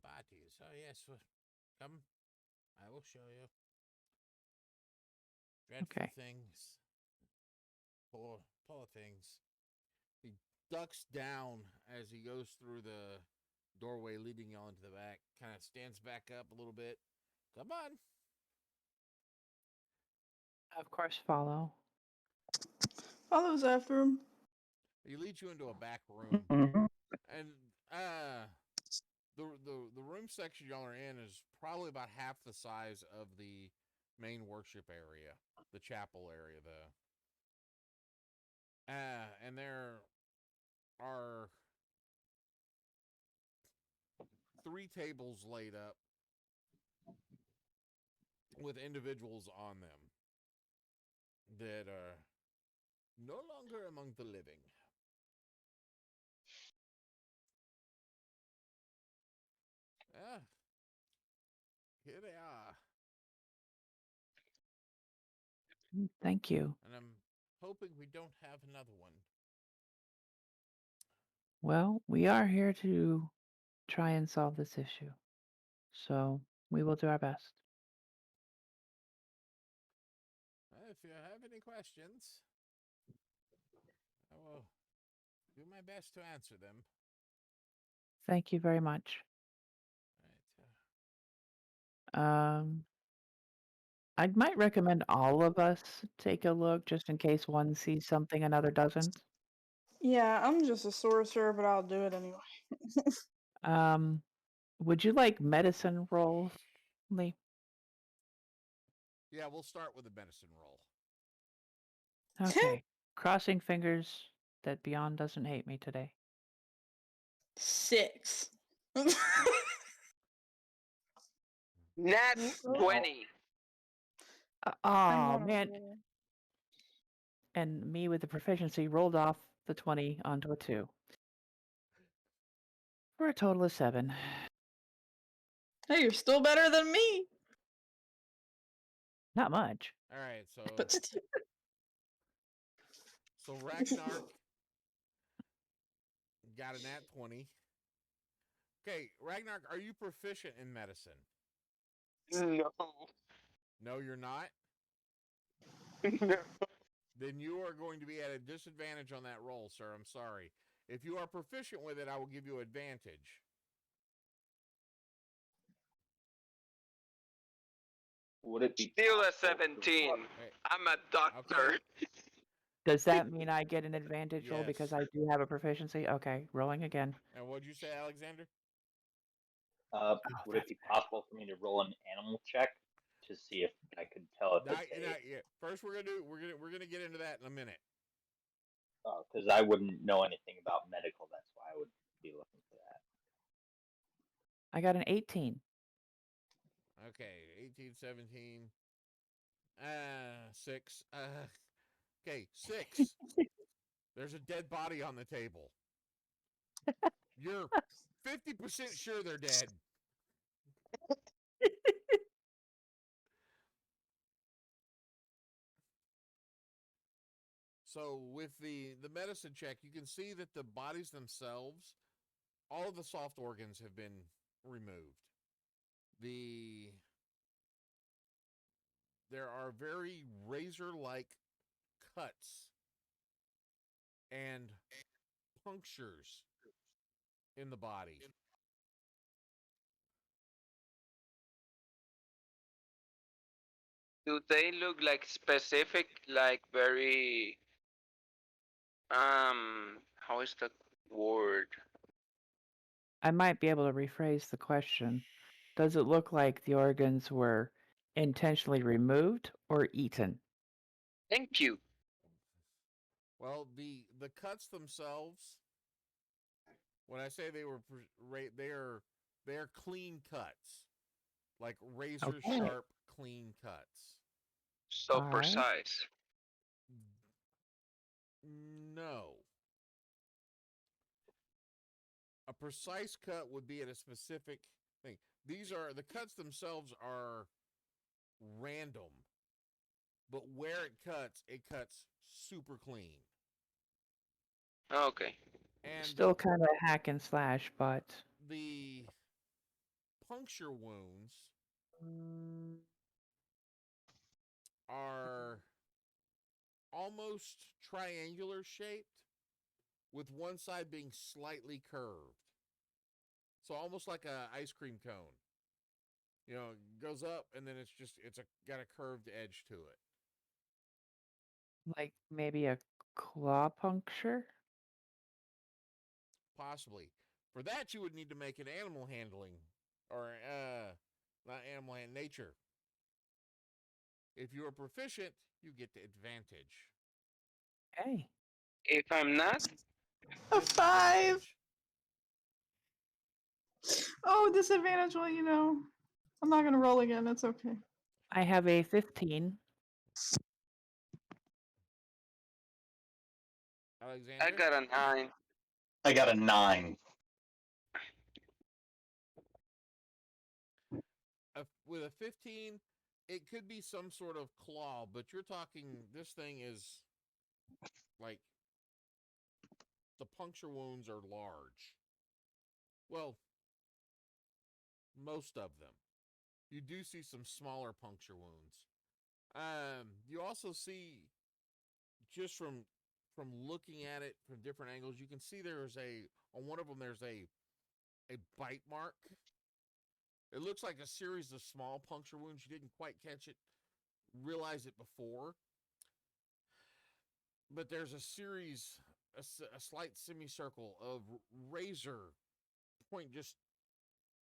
bodies. Oh yes, come. I will show you. Dreadful Okay. things. Poor things. He ducks down as he goes through the doorway leading y'all into the back. Kind of stands back up a little bit. Come on. Of course, follow. Follows after him. He leads you into a back room, and the room section y'all are in is probably about half the size of the main worship area, the chapel area. And there are 3 tables laid up with individuals on them that are no longer among the living. Here they are. Thank you. And I'm hoping we don't have another one. Well, we are here to try and solve this issue. So we will do our best. If you have any questions, I will do my best to answer them. Thank you very much. All right. I might recommend all of us take a look just in case one sees something another doesn't. Yeah, I'm just a sorcerer, but I'll do it anyway. Would you like medicine rolls, Lee? Yeah, we'll start with a medicine roll. Okay. Crossing fingers that Beyond doesn't hate me today. 6. Nat Oh. 20. Oh, man. And me with the proficiency rolled off the 20 onto a 2. For a total of 7. Hey, you're still better than me. Not much. All right, But still. so Ragnar got a nat 20. Okay, Ragnar, are you proficient in medicine? No. No, you're not? No. Then you are going to be at a disadvantage on that roll, sir. I'm sorry. If you are proficient with it, I will give you advantage. Would it be Still a possible to 17. roll- Hey, I'm a doctor. okay. Does that mean I get an advantage roll because Yes. I do have a proficiency? Okay, rolling again. And what'd you say, Alexander? would it be possible for me to roll an animal check to see if I could tell if Not, it's a? not yet. First, we're gonna get into that in a minute. Because I wouldn't know anything about medical. That's why I would be looking for that. I got an 18. Okay, 18, 17. 6. Okay, 6. There's a dead body on the table. You're 50% sure they're dead. So with the medicine check, you can see that the bodies themselves, all of the soft organs have been removed. There are very razor-like cuts and punctures in the body. Do they look like specific, like very how is the word? I might be able to rephrase the question. Does it look like the organs were intentionally removed or eaten? Thank you. Well, the cuts themselves, when I say they are They're clean cuts, like razor Okay. sharp, clean cuts. So All right. precise. No. A precise cut would be at a specific thing. These are the cuts themselves are random, but where it cuts super clean. Okay. And Still kind of hack and slash, but the puncture wounds are almost triangular shaped, with one side being slightly curved. So almost like a ice cream cone. You know, it goes up and then it's got a curved edge to it. like maybe a claw puncture. Possibly. For that you would need to make an animal handling or not animal hand nature. If you are proficient, you get the advantage. Okay. If I'm not, A 5. Disadvantage. Oh, disadvantage. Well, I'm not gonna roll again. It's okay. I have a 15. I Alexander? got a 9. I got a 9. With a 15, it could be some sort of claw, but you're talking this thing is like the puncture wounds are large. Well, most of them. You do see some smaller puncture wounds. You also see just from looking at it from different angles, you can see there's on one of them there's a bite mark. It looks like a series of small puncture wounds. You didn't quite realize it before. But there's a series, a slight semicircle of razor point, just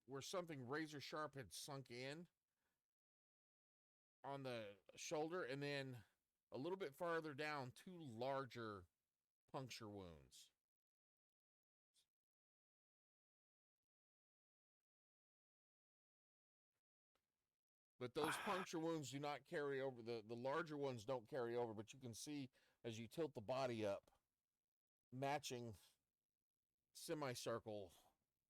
where something razor sharp had sunk in on the shoulder, and then a little bit farther down, two larger puncture wounds. But those puncture wounds do not carry over. The larger ones don't carry over, but you can see as you tilt the body up, matching semicircle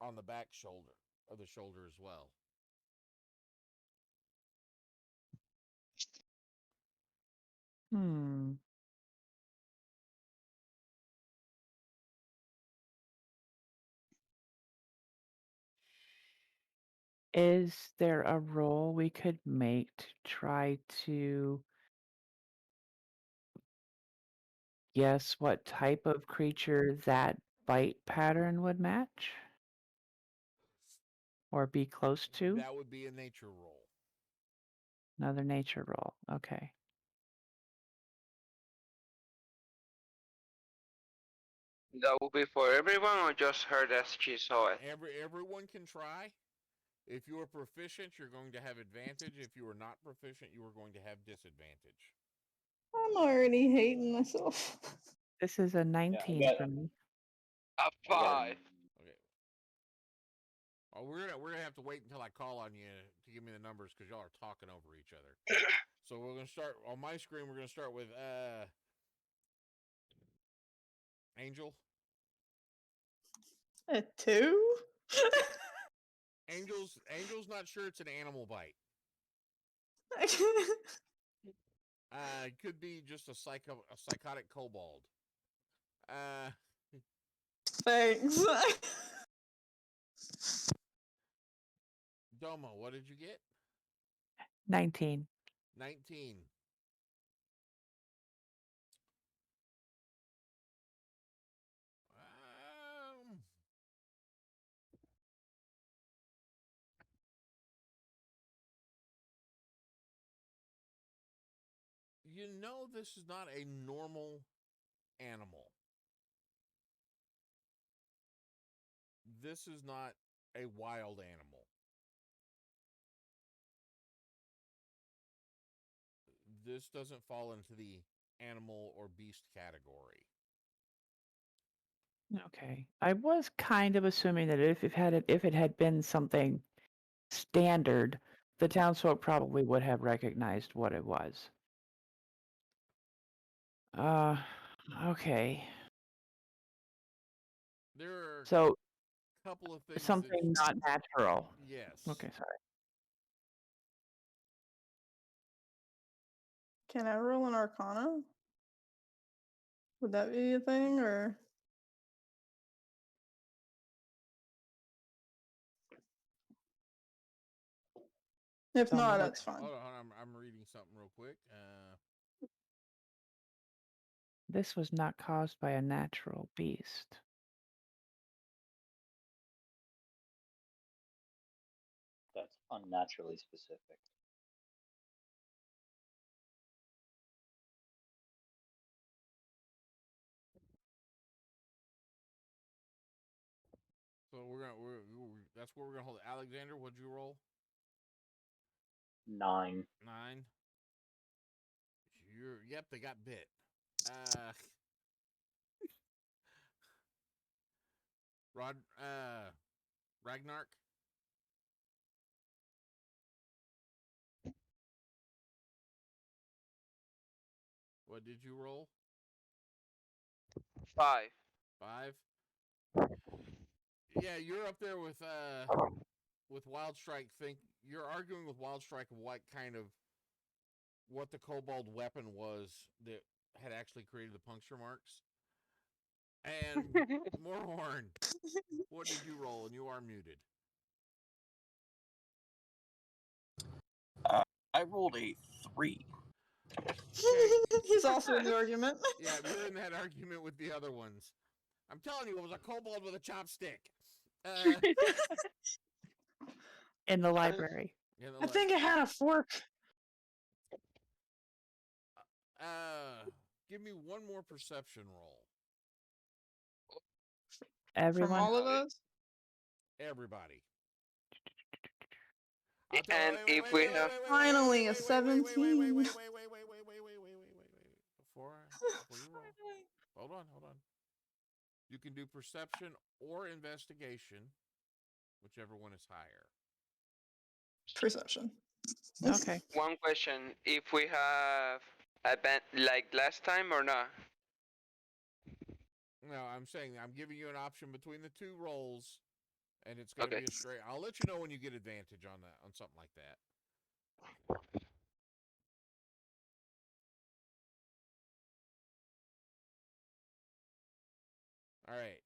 on the back shoulder of the shoulder as well. Hmm. Is there a roll we could make to try to guess what type of creature that bite pattern would match? Or be close to? That would be a nature roll. Another nature roll. Okay. That will be for everyone or just her that she saw it? Everyone can try. If you are proficient, you're going to have advantage. If you are not proficient, you are going to have disadvantage. I'm already hating myself. This is a 19 got- for me. A I got 5. Okay. Oh, we're gonna have to wait until I call on you to give me the numbers because y'all are talking over each other. So we're gonna start on my screen. We're gonna start with Angel. A 2? Angel's not sure it's an animal bite. It could be just a psychotic kobold. Thanks. Domo, what did you get? 19. 19. You know this is not a normal animal. This is not a wild animal. This doesn't fall into the animal or beast category. Okay. I was kind of assuming that if it had been something standard, the townsfolk probably would have recognized what it was. Okay. There are So a couple of things that something not natural. yes. Okay, sorry. Can I roll an Arcana? Would that be a thing, or? If Tell me not, what- that's fine. Hold on, I'm reading something real quick. This was not caused by a natural beast. That's unnaturally specific. So that's where we're gonna hold it. Alexander, what'd you roll? 9. 9. Yep, they got bit. Rod Ragnark. What did you roll? 5. 5. Yeah, you're up there with Wild Strike. You're arguing with Wild Strike of what the kobold weapon was that had actually created the puncture marks. And Moorhorn, what did you roll? And you are muted. I rolled a 3. Okay. He's also in the argument. Yeah, you're in that argument with the other ones. I'm telling you, it was a kobold with a chopstick. In the library. I think it had a fork. Give me one more perception roll. Everyone. From all of us? Everybody. And if we have Finally, a 17. Before you roll. Hold on. You can do perception or investigation, whichever one is higher. Perception. Okay. one question: if we have like last time or not? No, I'm saying I'm giving you an option between the two rolls, and it's going to Okay. be a straight. I'll let you know when you get advantage on something like that. All right.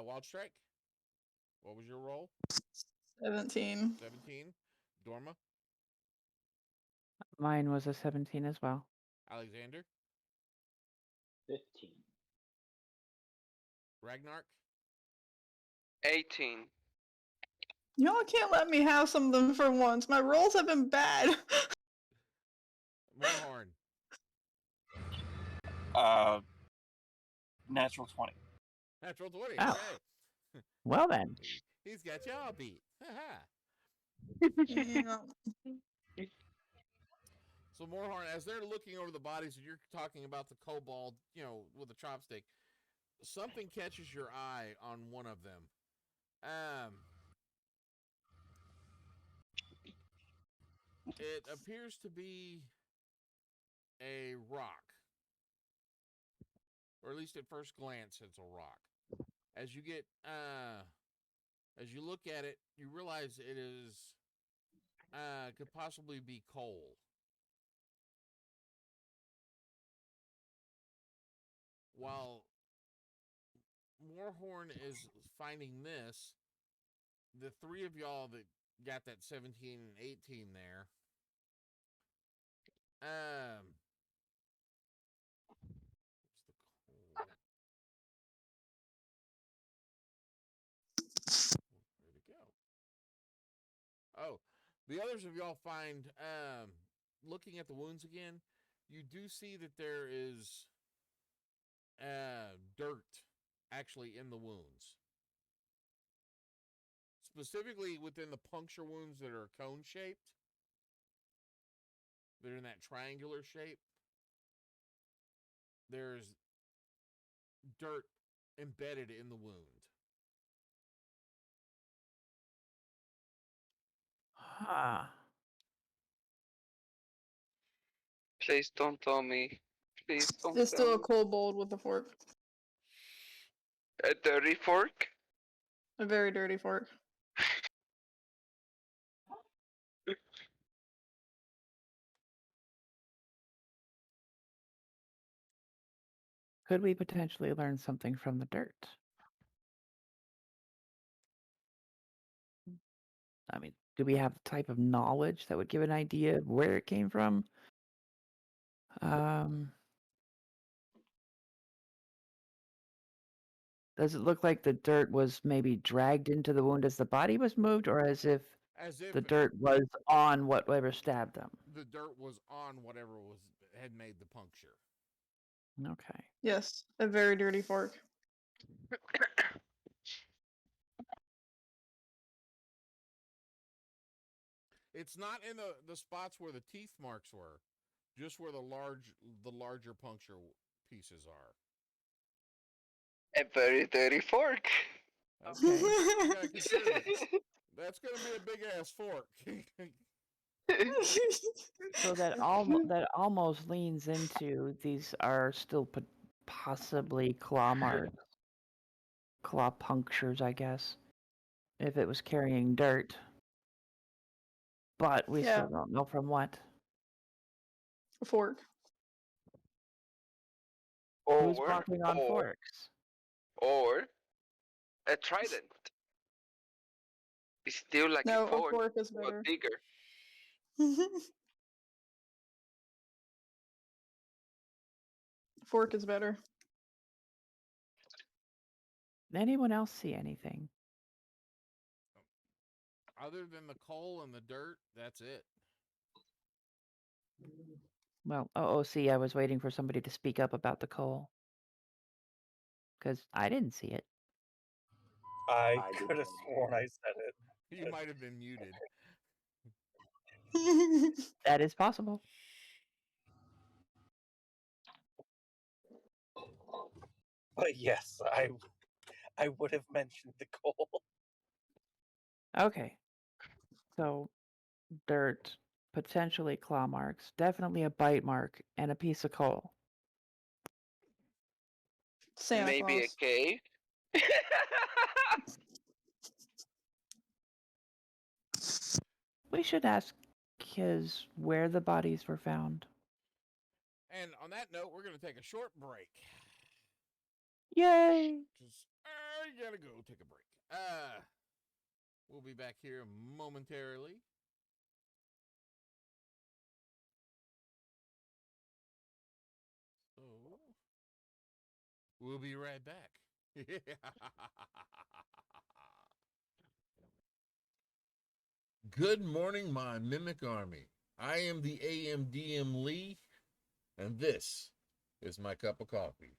Wild Strike. What was your roll? 17. 17. Dorma. Mine was a 17 as well. Alexander. 15. Ragnark. 18. Y'all can't let me have some of them for once. My rolls have been bad. Moorhorn. Natural 20. Natural 20. Oh. Okay. Well then. He's got y'all beat. Yeah. So Moorhorn, as they're looking over the bodies and you're talking about the kobold, with a chopstick, something catches your eye on one of them. It appears to be a rock. Or at least at first glance, it's a rock. As you look at it, you realize it is, could possibly be coal. While Moorhorn is finding this, the three of y'all that got that 17 and 18 there, where'd it go? Oh, the others of y'all find, looking at the wounds again, you do see that there is dirt actually in the wounds. Specifically within the puncture wounds that are cone shaped. They're in that triangular shape. There's dirt embedded in the wound. Huh. Please don't tell me. Please don't It's tell still a me. kobold with a fork. A dirty fork? A very dirty fork. Could we potentially learn something from the dirt? I mean, do we have the type of knowledge that would give an idea of where it came from? Does it look like the dirt was maybe dragged into the wound as the body was moved, or as if the dirt was on whatever stabbed them? The dirt was on whatever had made the puncture. Okay. Yes, a very dirty fork. It's not in the spots where the teeth marks were, just where the larger puncture pieces are. A very dirty fork. Okay. You gotta consider that. That's gonna be a big ass fork. So that almost leans into these are still possibly claw marks, claw punctures, I guess, if it was carrying dirt. But we still don't know from what. A fork. Who's walking on forks? Or a trident. It's still like No, a fork. a fork is but better. bigger. Fork is better. Anyone else see anything? Other than the coal and the dirt, that's it. Well, see, I was waiting for somebody to speak up about the coal. Because I didn't see it. I could have sworn I said it. You might have been muted. That is possible. But yes, I would have mentioned the coal. Okay. So, dirt, potentially claw marks, definitely a bite mark, and a piece of coal. Santa Maybe Claus. a cave. We should ask where the bodies were found. And on that note, we're going to take a short break. Yay! Because I got to go take a break. We'll be back here momentarily. So, we'll be right back. Good morning, my Mimic Army. I am the AMDM Lee, and this is my cup of coffee.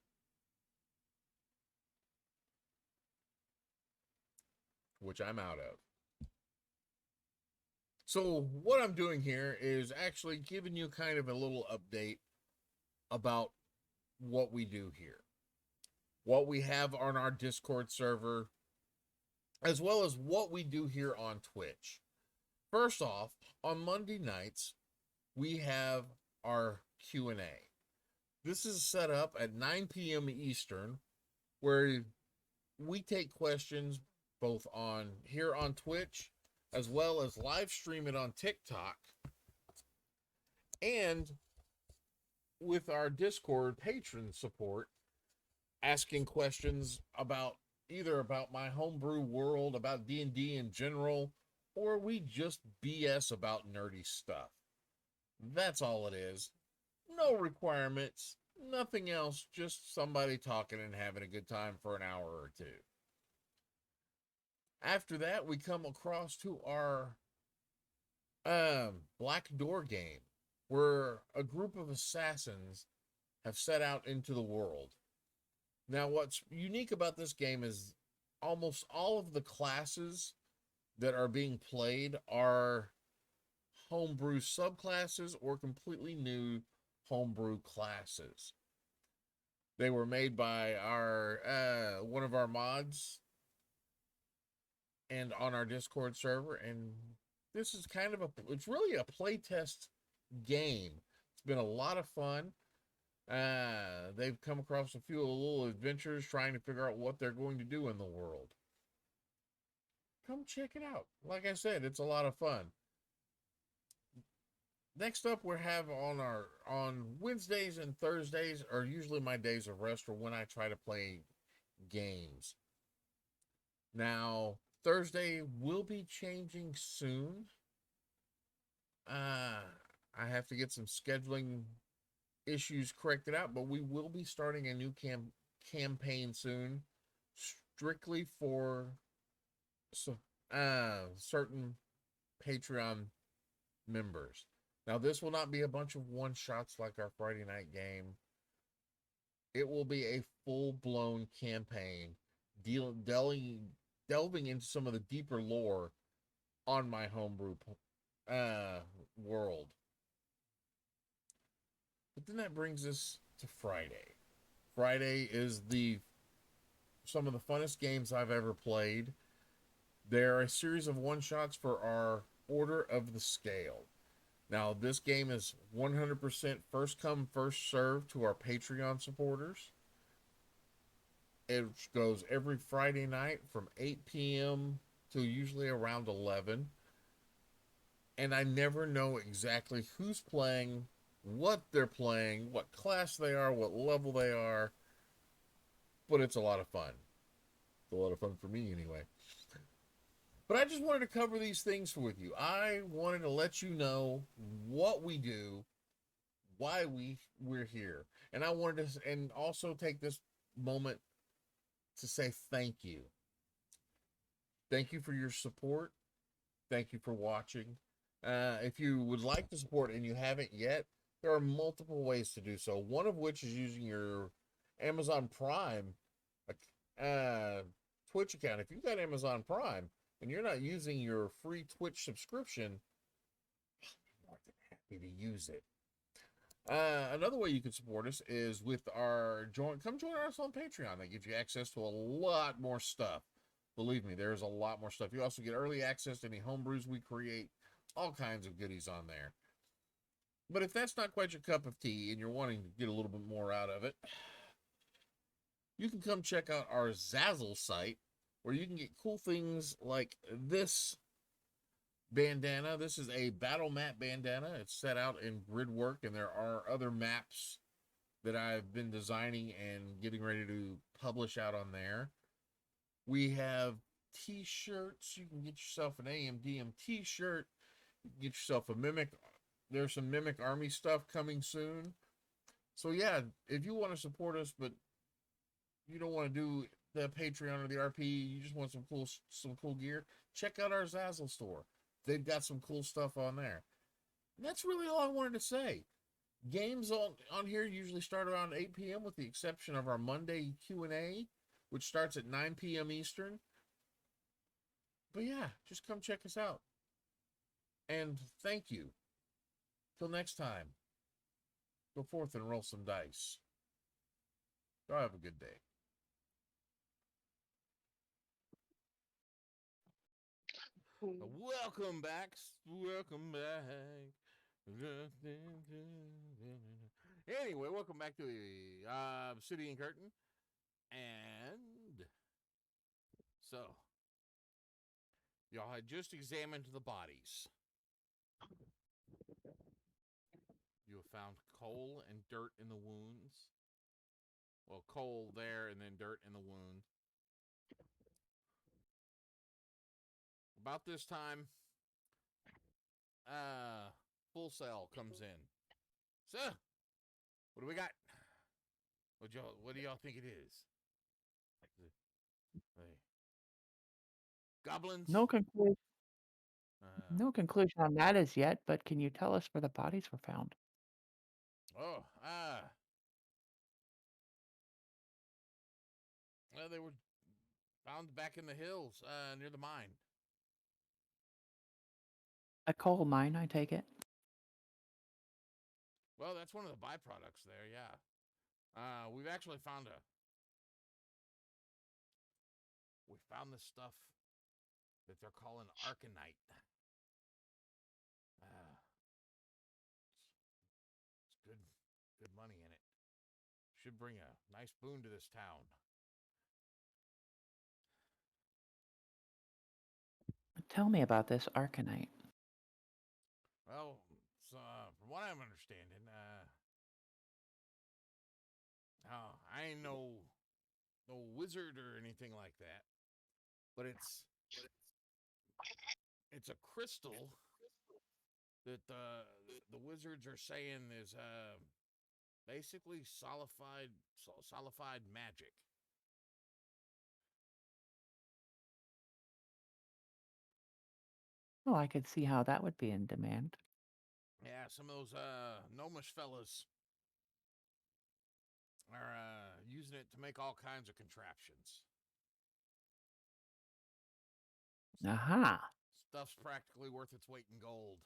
Which I'm out of. So what I'm doing here is actually giving you kind of a little update about what we do here. What we have on our Discord server, as well as what we do here on Twitch. First off, on Monday nights, we have our Q&A. This is set up at 9 p.m. Eastern, where we take questions both here on Twitch, as well as live stream it on TikTok, and with our Discord patron support, asking questions either about my homebrew world, about D&D in general, or we just BS about nerdy stuff. That's all it is. No requirements, nothing else, just somebody talking and having a good time for an hour or two. After that, we come across to our Black Door game, where a group of assassins have set out into the world. Now, what's unique about this game is almost all of the classes that are being played are homebrew subclasses or completely new homebrew classes. They were made by our of our mods and on our Discord server, and this is kind of it's really a playtest game. It's been a lot of fun. They've come across a few little adventures trying to figure out what they're going to do in the world. Come check it out. Like I said, it's a lot of fun. Next up, we have on Wednesdays and Thursdays are usually my days of rest or when I try to play games. Now, Thursday will be changing soon. I have to get some scheduling issues corrected out, but we will be starting a new campaign soon, strictly for certain Patreon members. Now, this will not be a bunch of one shots like our Friday night game. It will be a full-blown campaign, delving into some of the deeper lore on my homebrew world. But then that brings us to Friday. Friday is some of the funnest games I've ever played. They're a series of one-shots for our Order of the Scale. Now, this game is 100% first come, first served to our Patreon supporters. It goes every Friday night from 8 p.m. to usually around 11. And I never know exactly who's playing, what they're playing, what class they are, what level they are. But it's a lot of fun. It's a lot of fun for me anyway. But I just wanted to cover these things with you. I wanted to let you know what we do, why we're here. And I wanted to and also take this moment to say thank you. Thank you for your support. Thank you for watching. If you would like to support and you haven't yet, there are multiple ways to do so. One of which is using your Amazon Prime Twitch account. If you've got Amazon Prime and you're not using your free Twitch subscription, I'm more than happy to use it. Another way you can support us is with our come join us on Patreon. That gives you access to a lot more stuff. Believe me, there's a lot more stuff. You also get early access to any homebrews we create, all kinds of goodies on there. But if that's not quite your cup of tea and you're wanting to get a little bit more out of it, you can come check out our Zazzle site, where you can get cool things like this bandana. This is a battle map bandana. It's set out in grid work, and there are other maps that I've been designing and getting ready to publish out on there. We have t-shirts. You can get yourself an AMDM t-shirt. You can get yourself a Mimic. There's some Mimic Army stuff coming soon. So yeah, if you want to support us, but you don't want to do the Patreon or the RP, you just want some cool gear, check out our Zazzle store. They've got some cool stuff on there. And that's really all I wanted to say. Games on here usually start around 8 p.m. with the exception of our Monday Q&A, which starts at 9 p.m. Eastern. But yeah, just come check us out. And thank you. Till next time, go forth and roll some dice. Y'all have a good day. Welcome back. Welcome back. Anyway, welcome back to the Obsidian Curtain. And so, y'all had just examined the bodies. You have found coal and dirt in the wounds. Well, coal there and then dirt in the wound. About this time, Full Sail comes in. So, what do we got? What do y'all think it is? Goblins? No conclusion. No conclusion on that as yet, but can you tell us where the bodies were found? Oh, well, they were found back in the hills, near the mine. A coal mine, I take it. Well, that's one of the byproducts there, yeah. We've actually found found this stuff that they're calling Arcanite. It's good money in it. Should bring a nice boon to this town. Tell me about this Arcanite. Well, from what I'm understanding, I ain't no wizard or anything like that, but it's a crystal that the wizards are saying is basically solidified magic. Well, I could see how that would be in demand. Yeah, some of those gnomish fellas are using it to make all kinds of contraptions. Aha. Stuff's practically worth its weight in gold.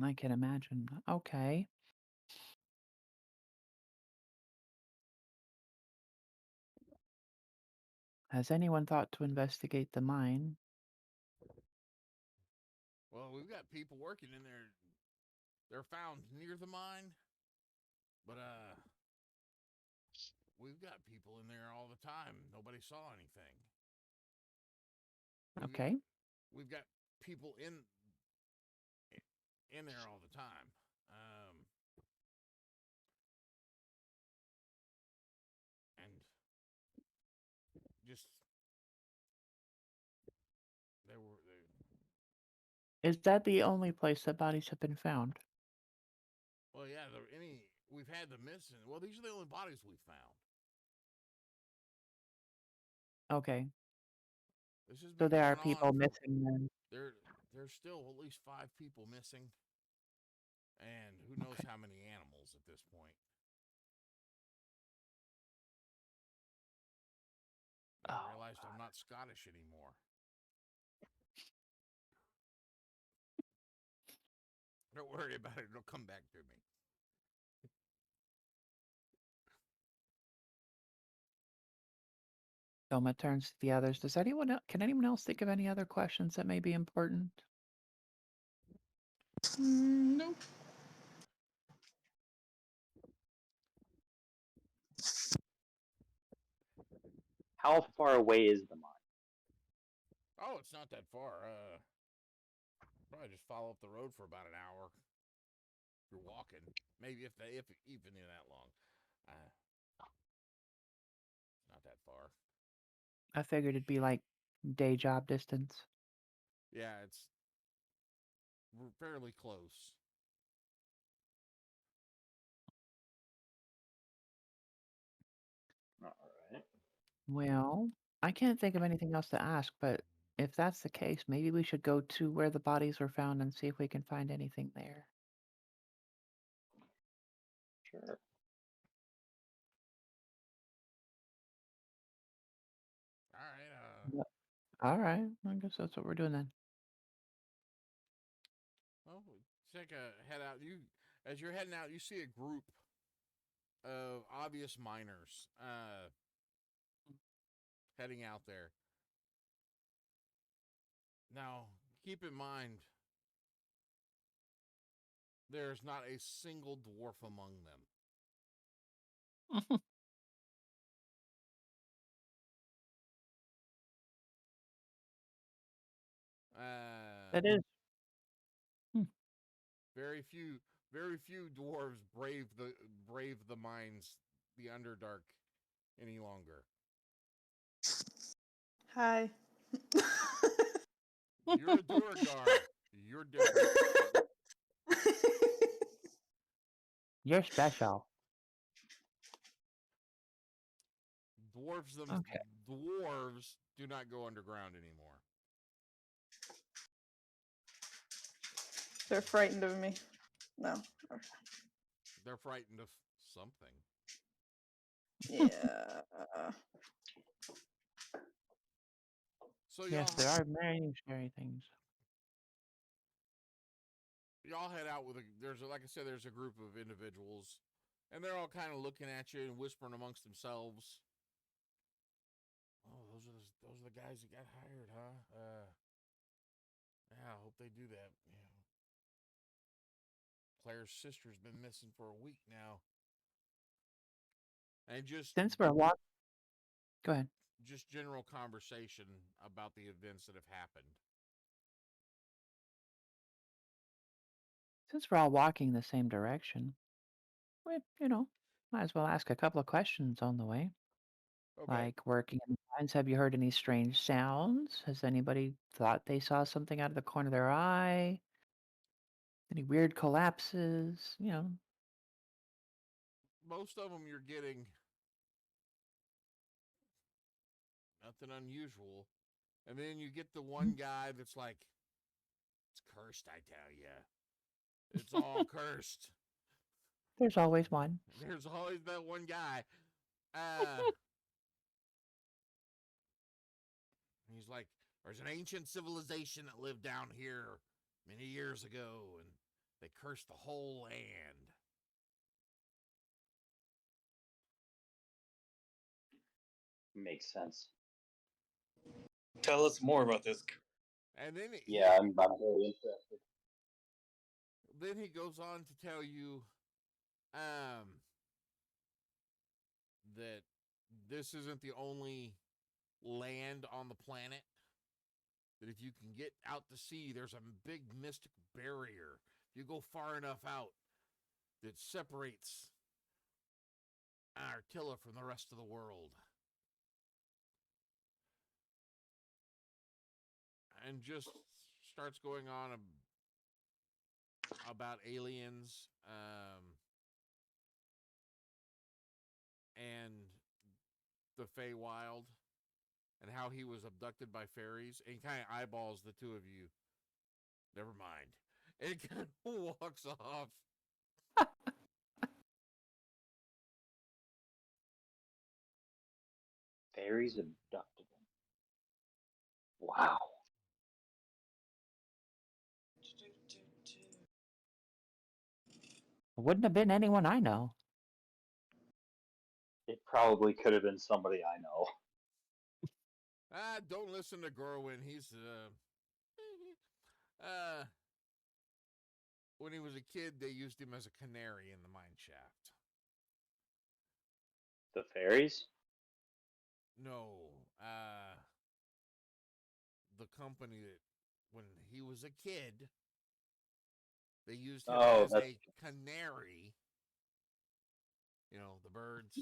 I can imagine. Okay. Has anyone thought to investigate the mine? Well, we've got people working in there. They're found near the mine, but we've got people in there all the time. Nobody saw anything. Okay. We've got people in there all the time. And just they. Is that the only place that bodies have been found? Well, yeah. We've had them missing. Well, these are the only bodies we've found. Okay. This has So been there are going people on missing then. There's still at least 5 people missing, and who knows how many animals at this point. I realized I'm not Scottish anymore. Don't worry about it. It'll come back to me. Toma turns to the others. Can anyone else think of any other questions that may be important? Nope. How far away is the mine? Oh, it's not that far. Probably just follow up the road for about an hour. If you're walking, maybe if even in that long. It's not that far. I figured it'd be like day job distance. Yeah, it's fairly close. All right. Well, I can't think of anything else to ask, but if that's the case, maybe we should go to where the bodies were found and see if we can find anything there. Sure. All right. All right. I guess that's what we're doing then. Well, take a head out. As you're heading out, you see a group of obvious miners heading out there. Now, keep in mind, there's not a single dwarf among them. That is. Very few dwarves brave the mines, the Underdark, any longer. Hi. You're a Duergar. You're different. You're special. Dwarves do not go underground anymore. They're frightened of me. No. They're frightened of something. Yeah. So Yes, there are many scary things. Y'all head out with there's a group of individuals And they're all kind of looking at you and whispering amongst themselves. Oh, those are the guys that got hired, huh? Yeah, I hope they do that. You know, Claire's sister's been missing for a week now. And Since we're walking, go ahead. just general conversation about the events that have happened. Since we're all walking the same direction, we, might as well ask a couple of questions on the way. Okay. Like working in the mines, have you heard any strange sounds? Has anybody thought they saw something out of the corner of their eye? Any weird collapses? Most of them you're getting nothing unusual. And then you get the one guy that's like, it's cursed, I tell you. It's all cursed. There's always one. There's always that one guy. He's like, there's an ancient civilization that lived down here many years ago, and they cursed the whole land. Makes sense. Tell us more about this. And then Yeah, I'm very interested. Then he goes on to tell you that this isn't the only land on the planet. That if you can get out to sea, there's a big mystic barrier. If you go far enough out, that separates Artilla from the rest of the world. And just starts going on about aliens and the Feywild and how he was abducted by fairies. And he kind of eyeballs the two of you. Never mind. And it kind of walks off. Fairies abducted him. Wow. Wouldn't have been anyone I know. It probably could have been somebody I know. Don't listen to Gorwin. He's when he was a kid, they used him as a canary in the mine shaft. The fairies? No, the company that when he was a kid, they used him as a canary. You know, the birds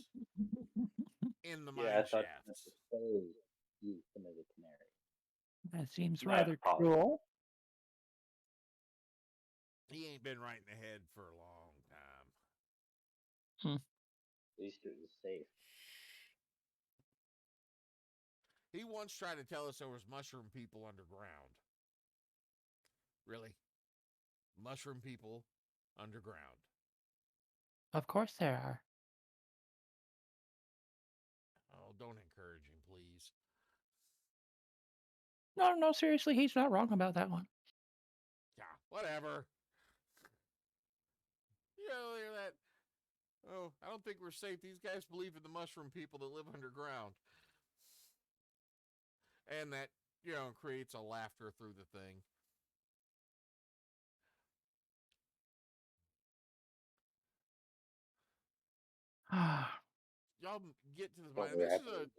in the mine I thought the shafts. fairies used him as a canary. That seems My rather apologies. cruel. He ain't been right in the head for a long time. At least it was safe. He once tried to tell us there was mushroom people underground. Really? Mushroom people underground. Of course there are. Oh, don't encourage him, please. No, seriously, he's not wrong about that one. Yeah, whatever. You know, hear that? Oh, I don't think we're safe. These guys believe in the mushroom people that live underground. And that, creates a laughter through the thing. Y'all get to the mine. This is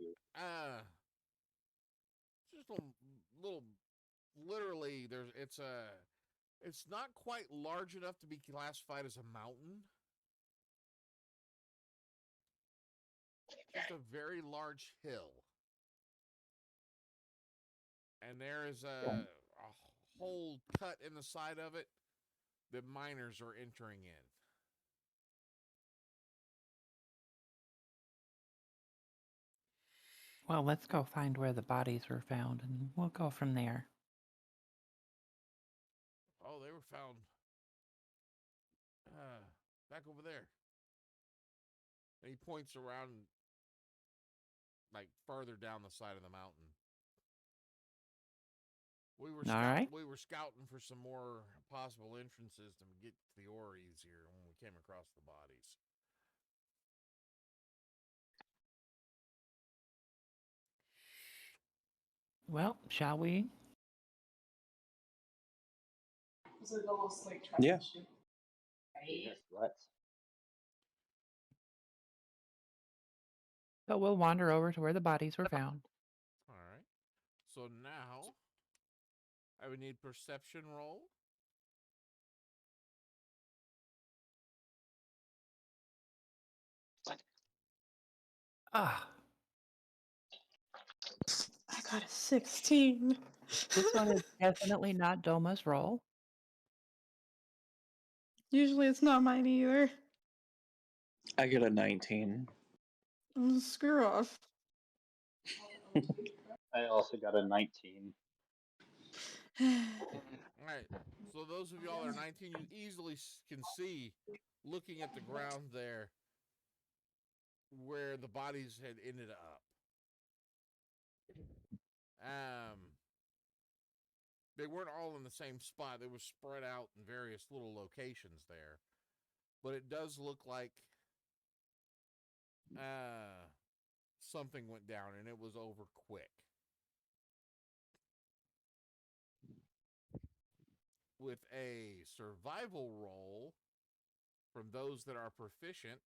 just a little, literally, it's not quite large enough to be classified as a mountain. Just a very large hill. And there is a hole cut in the side of it that miners are entering in. Well, let's go find where the bodies were found, and we'll go from there. Oh, they were found back over there. And he points around, like, farther down the side of the mountain. We were scouting for some more possible entrances to get to the ore easier when we came across the bodies. Well, shall we? Yeah. Yes, let's. So we'll wander over to where the bodies were found. All right. So now I would need perception roll. Ah, I got a 16. this one is definitely not Doma's roll. Usually it's not mine either. I get a 19. Screw off. I also got a 19. All right. So those of y'all that are 19, you easily can see, looking at the ground there, where the bodies had ended up. They weren't all in the same spot. They were spread out in various little locations there. But it does look like something went down, and it was over quick. With a survival roll from those that are proficient,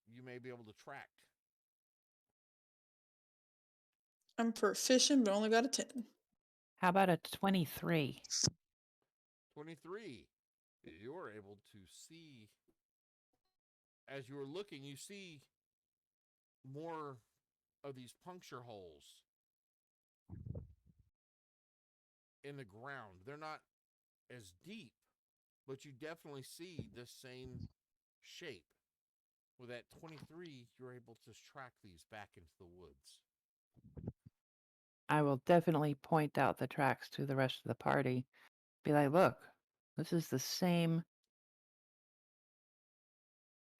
you may be able to track. I'm proficient, but only got a 10. How about a 23? 23. You're able to see, as you're looking, you see more of these puncture holes in the ground. They're not as deep, but you definitely see the same shape. With that 23, you're able to track these back into the woods. I will definitely point out the tracks to the rest of the party. Be like, look, this is the same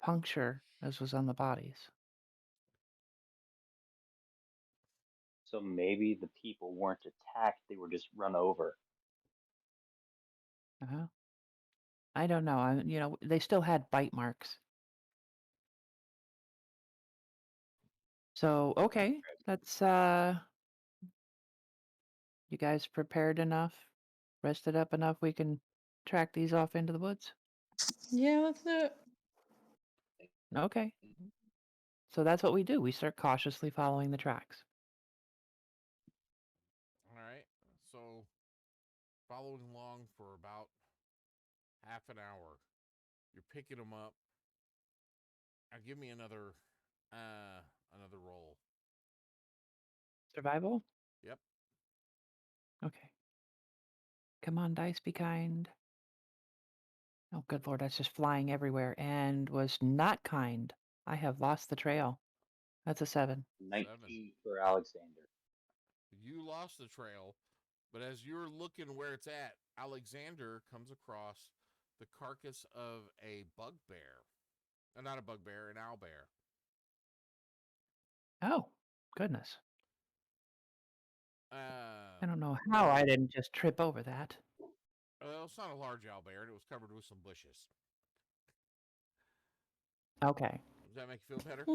puncture as was on the bodies. So maybe the people weren't attacked, they were just run over. Uh-huh. I don't know. They still had bite marks. So, okay, let's, you guys prepared enough? Rested up enough we can track these off into the woods? Yeah, let's do it. Okay. So that's what we do. We start cautiously following the tracks. All right. So, following along for about half an hour, you're picking them up. Now, give me another roll. Survival? Yep. Okay. Come on, dice, be kind. Oh, good lord, that's just flying everywhere and was not kind. I have lost the trail. That's a 7. 19 for Alexander. You lost the trail, but as you're looking where it's at, Alexander comes across the carcass of a bugbear. Not a bugbear, an owlbear. Oh, goodness. Uh, I don't know how I didn't just trip over that. well, it's not a large owlbear, and it was covered with some bushes. Okay. Does that make you feel better?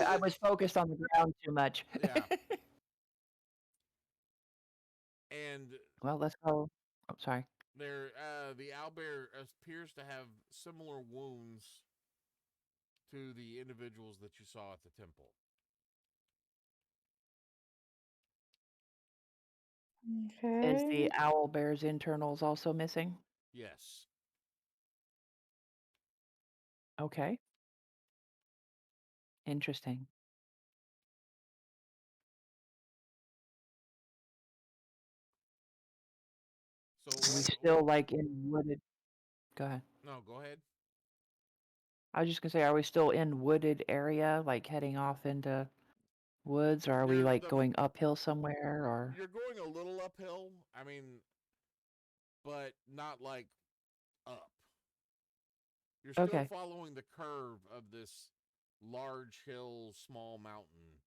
I was focused on the ground too much. Yeah. And Well, let's go. Oh, sorry. the owlbear appears to have similar wounds to the individuals that you saw at the temple. Is the Okay. owl bear's internals also missing? Yes. Okay. Interesting. So Are we still like in wooded? Go ahead. No, go ahead. I was just gonna say, are we still in wooded area, like heading off into woods, or are we like going uphill somewhere, or? You're going a little uphill. I mean, but not like up. You're still Okay. following the curve of this large hill, small mountain.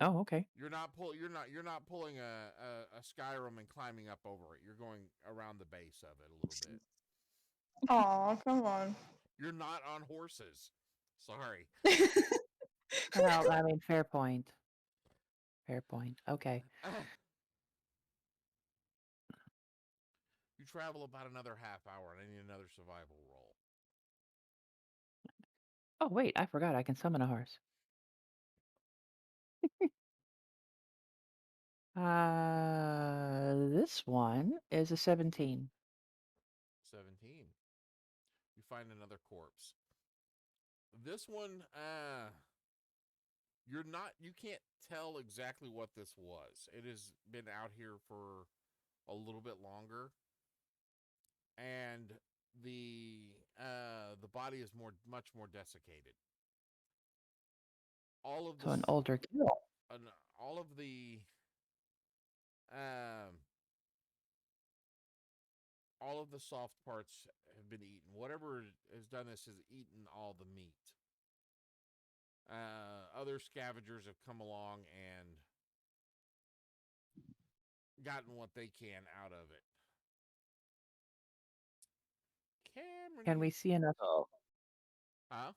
Oh, okay. You're not pulling a Skyrim and climbing up over it. You're going around the base of it a little bit. Aw, come on. You're not on horses. Sorry. Well, I mean, fair point. Fair point. Okay. You travel about another half hour, and I need another survival roll. Oh, wait, I forgot I can summon a horse. This one is a 17. 17. You find another corpse. This one, you can't tell exactly what this was. It has been out here for a little bit longer. And the body is much more desiccated. All of So an older kill. all of the um all of the soft parts have been eaten. Whatever has done this has eaten all the meat. Other scavengers have come along and gotten what they can out of it. Cameron, Can we see enough? Oh, Huh?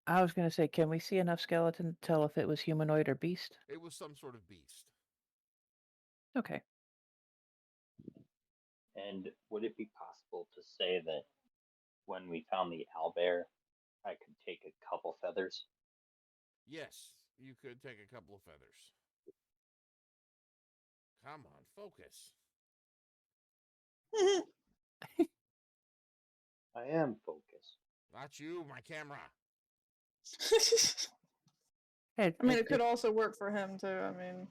I was going to say, can we see enough skeleton to tell if it was humanoid or beast? It was some sort of beast. Okay. and would it be possible to say that when we found the owlbear, I could take a couple feathers? Yes, you could take a couple of feathers. Come on, focus. I am focused. Not you, my camera. Hey, I mean, it could also work for him too. I mean,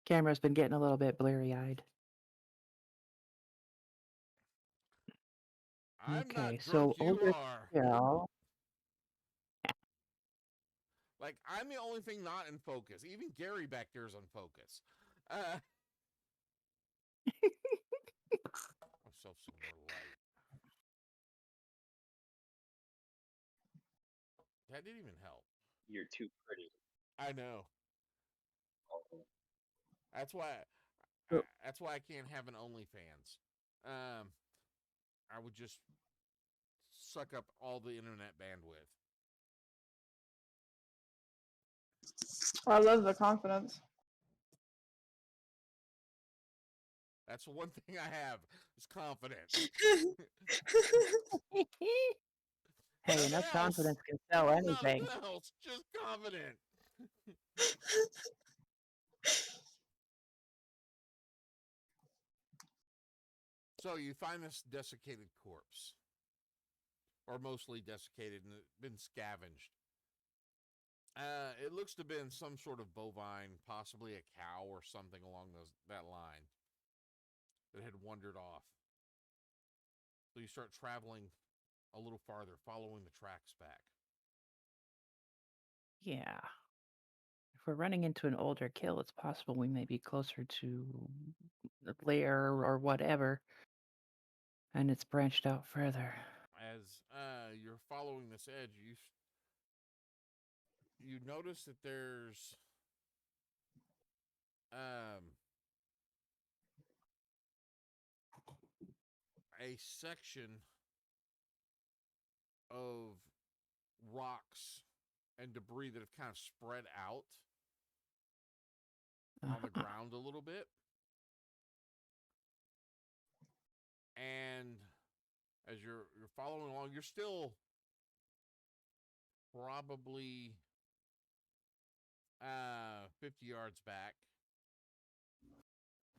camera's been getting a little bit bleary-eyed. I'm Okay, not so drunk, you older are. kill. Like, I'm the only thing not in focus. Even Gary back there is on focus. Myself some more light. That didn't even help. You're too pretty. I know. Oh, That's why. So- That's why I can't have an OnlyFans. I would just suck up all the internet bandwidth. I love the confidence. That's the one thing I have is confidence. Hey, Nothing enough else. confidence can sell anything. Nothing else. Just confident. So you find this desiccated corpse, or mostly desiccated and been scavenged. It looks to have been some sort of bovine, possibly a cow or something along that line that had wandered off. So you start traveling a little farther, following the tracks back. Yeah. If we're running into an older kill, it's possible we may be closer to the lair or whatever, and it's branched out further. As you're following this edge, you notice that there's a section of rocks and debris that have kind of spread out on the ground a little bit. And as you're following along, you're still probably 50 yards back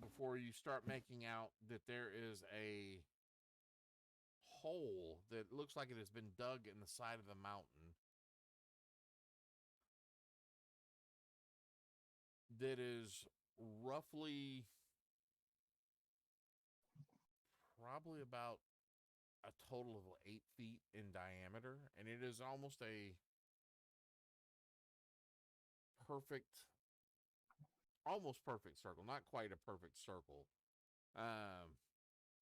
before you start making out that there is a hole that looks like it has been dug in the side of the mountain that is roughly probably about a total of 8 feet in diameter, and it is almost a almost perfect circle, not quite a perfect circle,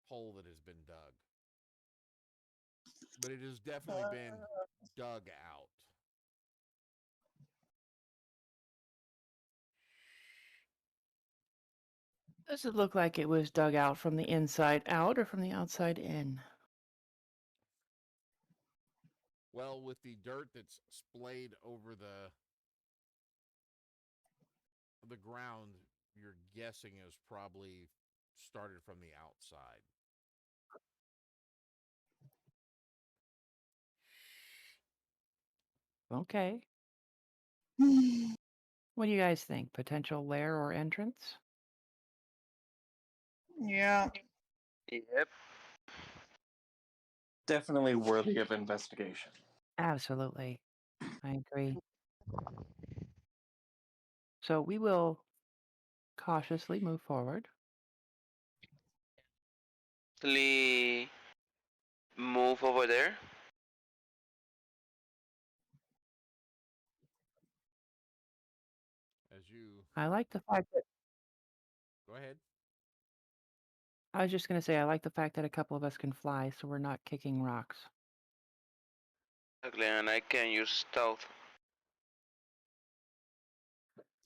hole that has been dug. But it has definitely been dug out. Does it look like it was dug out from the inside out or from the outside in? Well, with the dirt that's splayed over the ground, you're guessing is probably started from the outside. Okay. What do you guys think? Potential lair or entrance? Yeah. Yep. Definitely worthy of investigation. Absolutely. I agree. So we will cautiously move forward. Actually, move over there. As you I like the fact that go ahead. I was just going to say I like the fact that a couple of us can fly, so we're not kicking rocks. Exactly, and I can use stealth.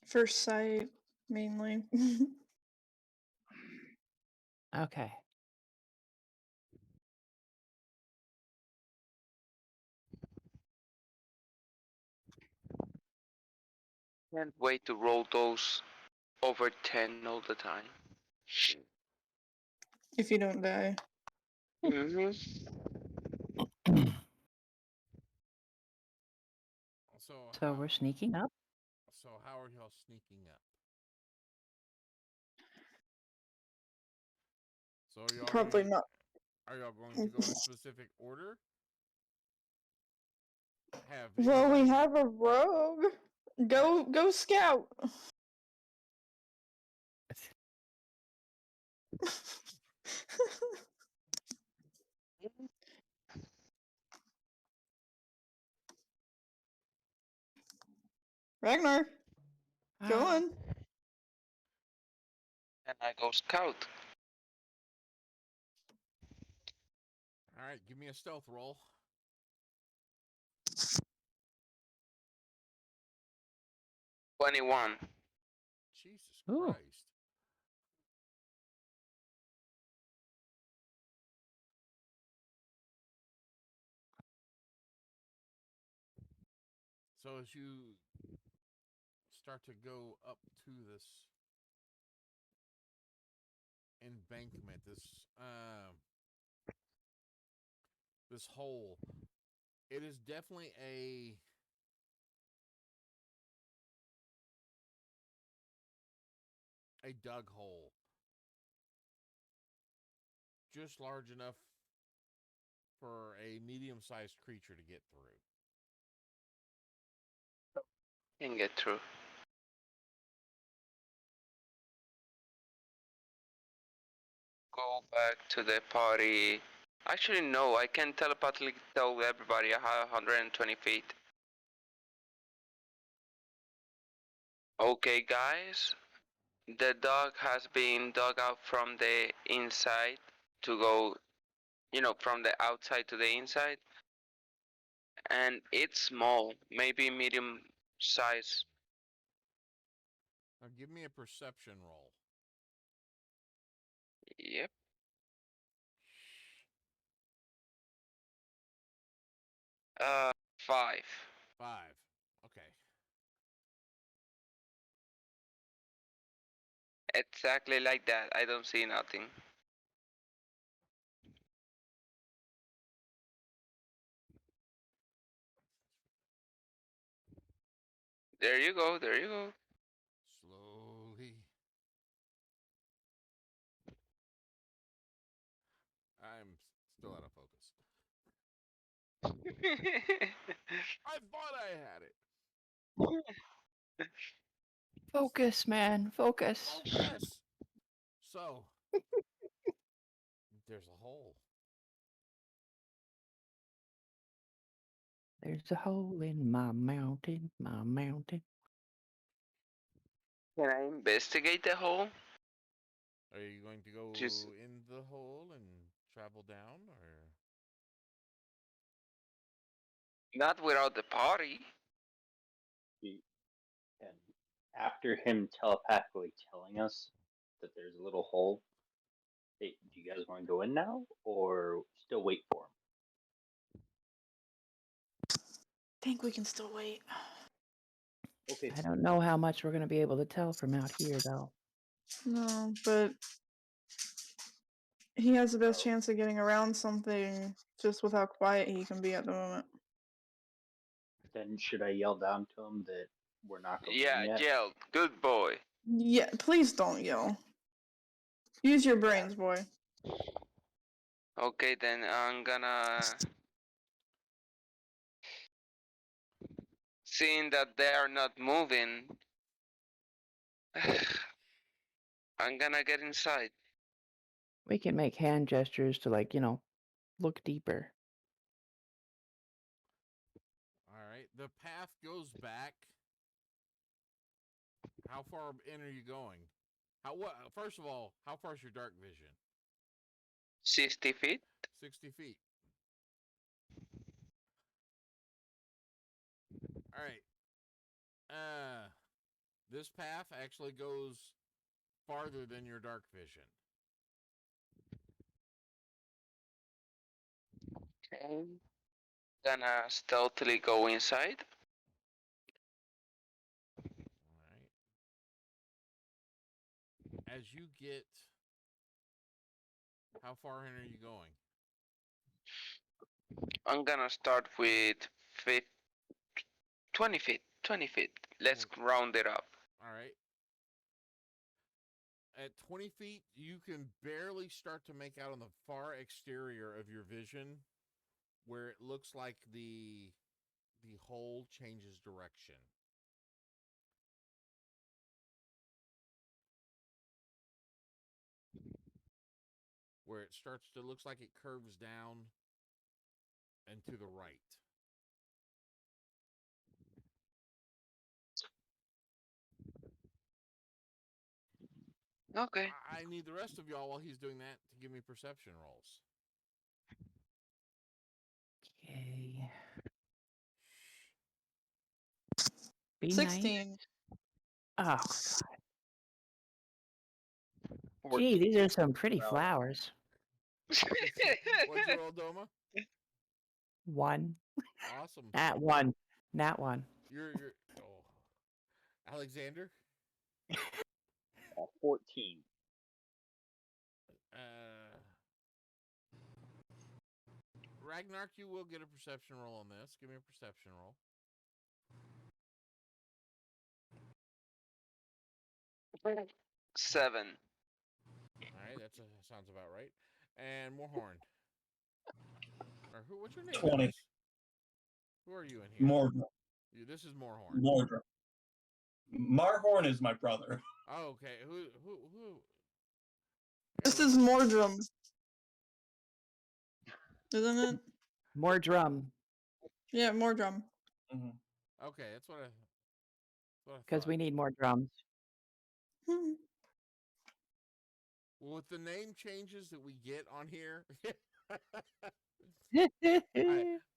First sight, mainly. Okay. Can't wait to roll those over 10 all the time. If you don't die. Mm-hmm. So So we're sneaking up. So how are y'all sneaking up? So are y'all Probably not. are y'all going to go in a specific order? Have Well, we anybody have a rogue. Go scout. Ragnar, go on. And I go scout. All right, give me a stealth roll. 21. Jesus Ooh. Christ. So as you start to go up to this embankment, this hole, it is definitely a dug hole. Just large enough for a medium-sized creature to get through. Can get through. Go back to the party. Actually, no, I can telepathically tell everybody I have 120 feet. Okay, guys. The dog has been dug out from the inside to go, from the outside to the inside. And it's small, maybe medium size. Now give me a perception roll. Yep. Uh, 5. 5. Okay. Exactly like that. I don't see nothing. There you go. There you go. Slowly. I'm still out of focus. I thought I had it. Focus, man. Focus. Focus. So, there's a hole. There's a hole in my mountain, my mountain. Can I investigate the hole? Are you going to go Just in the hole and travel down, or? not without the party. And after him telepathically telling us that there's a little hole, hey, do you guys want to go in now or still wait for him? think we can still wait. Okay. I don't know how much we're going to be able to tell from out here, though. No, but he has the best chance of getting around something just with how quiet he can be at the moment. Then should I yell down to him that we're not going Yeah, in yet? yell. Good boy. Yeah, please don't yell. Use your brains, boy. Okay, then I'm gonna. Seeing that they are not moving, I'm gonna get inside. We can make hand gestures to, like, look deeper. All right. The path goes back. How far in are you going? First of all, how far is your dark vision? 60 feet? 60 feet. All right. This path actually goes farther than your dark vision. Okay. Gonna stealthily go inside. All right. As you get, how far in are you going? I'm gonna start with 20 feet. 20 feet. Let's round it up. All right. At 20 feet, you can barely start to make out on the far exterior of your vision where it looks like the hole changes direction. Where it starts to looks like it curves down and to the right. Okay. I need the rest of y'all while he's doing that to give me perception rolls. Okay. Be nice. 16. Oh, God. Gee, these are some pretty Well. flowers. What'd you roll, Doma? 1. Awesome. Nat 1. Nat 1. You're Alexander? 14. Ragnar, you will get a perception roll on this. Give me a perception roll. 7. All right, that sounds about right. And Moorhorn. Or what's your name? 20. Dennis? Who are you in here? Mordrum. This is Moorhorn. Mordrum. Marhorn is my brother. Oh, okay. Who? This is Mordrum. Isn't it? More drum. Yeah, Mordrum. Mm-hmm. Okay, that's what I Because we need more drums. Well, with the name changes that we get on here, I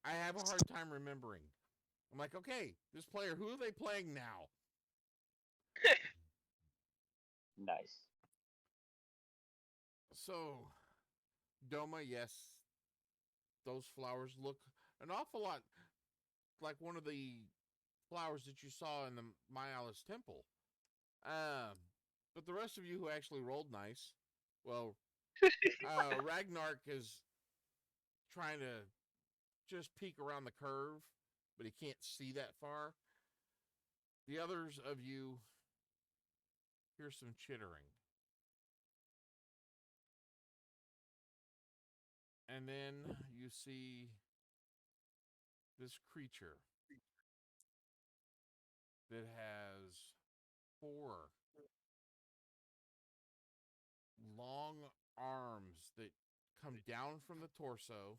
have a hard time remembering. I'm like, okay, this player, who are they playing now? Nice. So, Doma, yes, those flowers look an awful lot like one of the flowers that you saw in the Mayalis temple. But the rest of you who actually rolled nice, well, Ragnar is trying to just peek around the curve, but he can't see that far. The others of you hear some chittering. And then you see this creature that has 4 long arms that come down from the torso.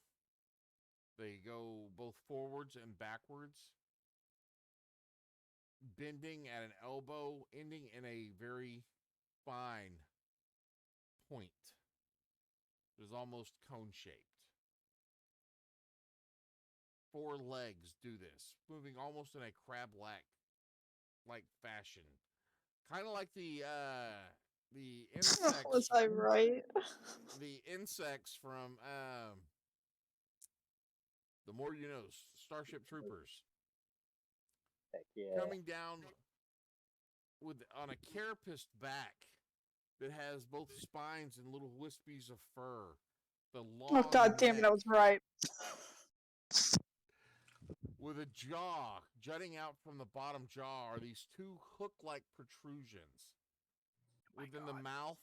They go both forwards and backwards, bending at an elbow, ending in a very fine point. It is almost cone-shaped. 4 legs do this, moving almost in a crab-like fashion. Kind of like the insects. Was I right? The insects from the More You Know, Starship Troopers. Heck yeah. coming down on a carapace back that has both spines and little wispies of fur. The long Oh god damn it, neck I was right. with a jaw jutting out from the bottom jaw are these two hook-like protrusions. Within the mouth,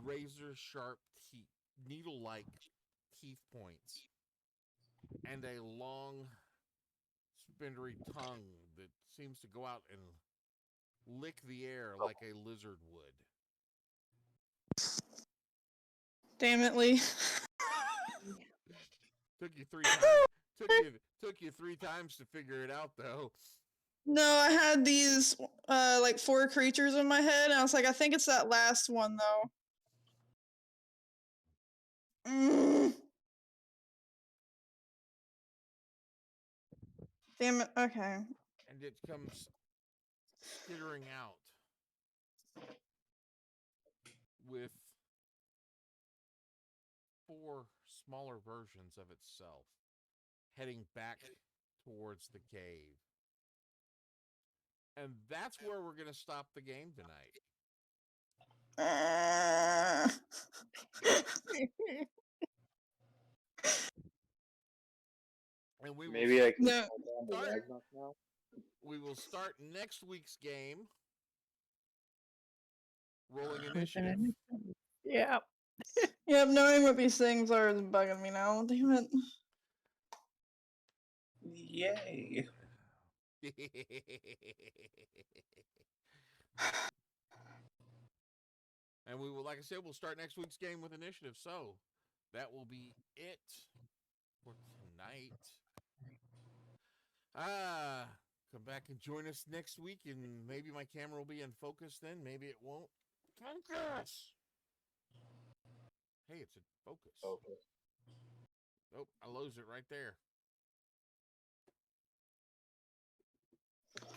razor-sharp teeth, needle-like teeth points, and a long, spindly tongue that seems to go out and lick the air like a lizard would. Damn it, Lee. Took you 3 times. Took you 3 times to figure it out, though. No, I had these like 4 creatures in my head, and I was like, I think it's that last one though. Damn it. Okay. And it comes skittering out with 4 smaller versions of itself heading back towards the cave. And that's where we're going to stop the game tonight. And we Maybe will I can No. call down to Ragnarok now. we will start next week's game. Rolling initiative. Yeah. Yep, knowing what these things are is bugging me now. Damn it. Yay. And we will, like I said, we'll start next week's game with initiative. So that will be it for tonight. Come back and join us next week, and maybe my camera will be in focus then. Maybe it won't. Focus! Hey, it's in focus. Okay. Oh, I lose it right there.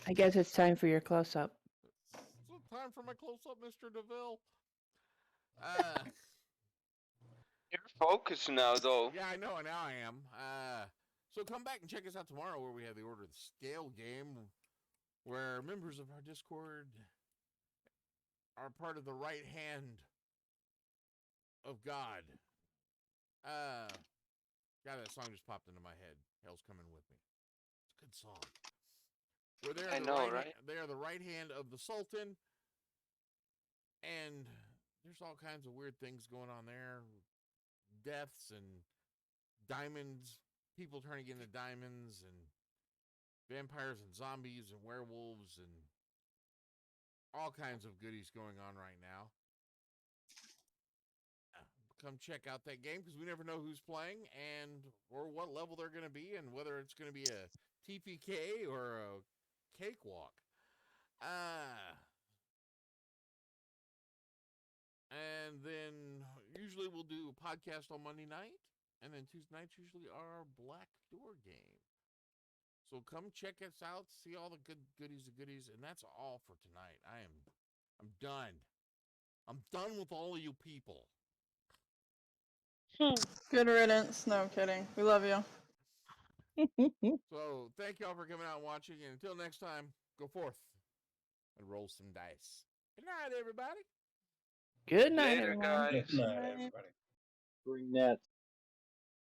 I guess it's time for your close up. It's time for my close-up, Mr. DeVille. You're focused now, though. Yeah, I know. Now I am. So come back and check us out tomorrow where we have the Order of the Scale game, where members of our Discord are part of the right hand of God. God, that song just popped into my head. Hell's Coming With Me. It's a good song. Where they are I the know, right, right? They are the right hand of the Sultan, and there's all kinds of weird things going on there. Deaths and diamonds, people turning into diamonds, and vampires and zombies and werewolves and all kinds of goodies going on right now. Come check out that game because we never know who's playing and or what level they're going to be and whether it's going to be a TPK or a cakewalk. And then usually we'll do a podcast on Monday night, and then Tuesday nights usually are our Black Door game. So come check us out, see all the goodies, and that's all for tonight. I'm done. I'm done with all of you people. Good riddance. No kidding. We love you. So thank y'all for coming out and watching, and until next time, go forth and roll some dice. Good night, everybody. Good night, Later, everyone. guys. Good night, everybody. Bring that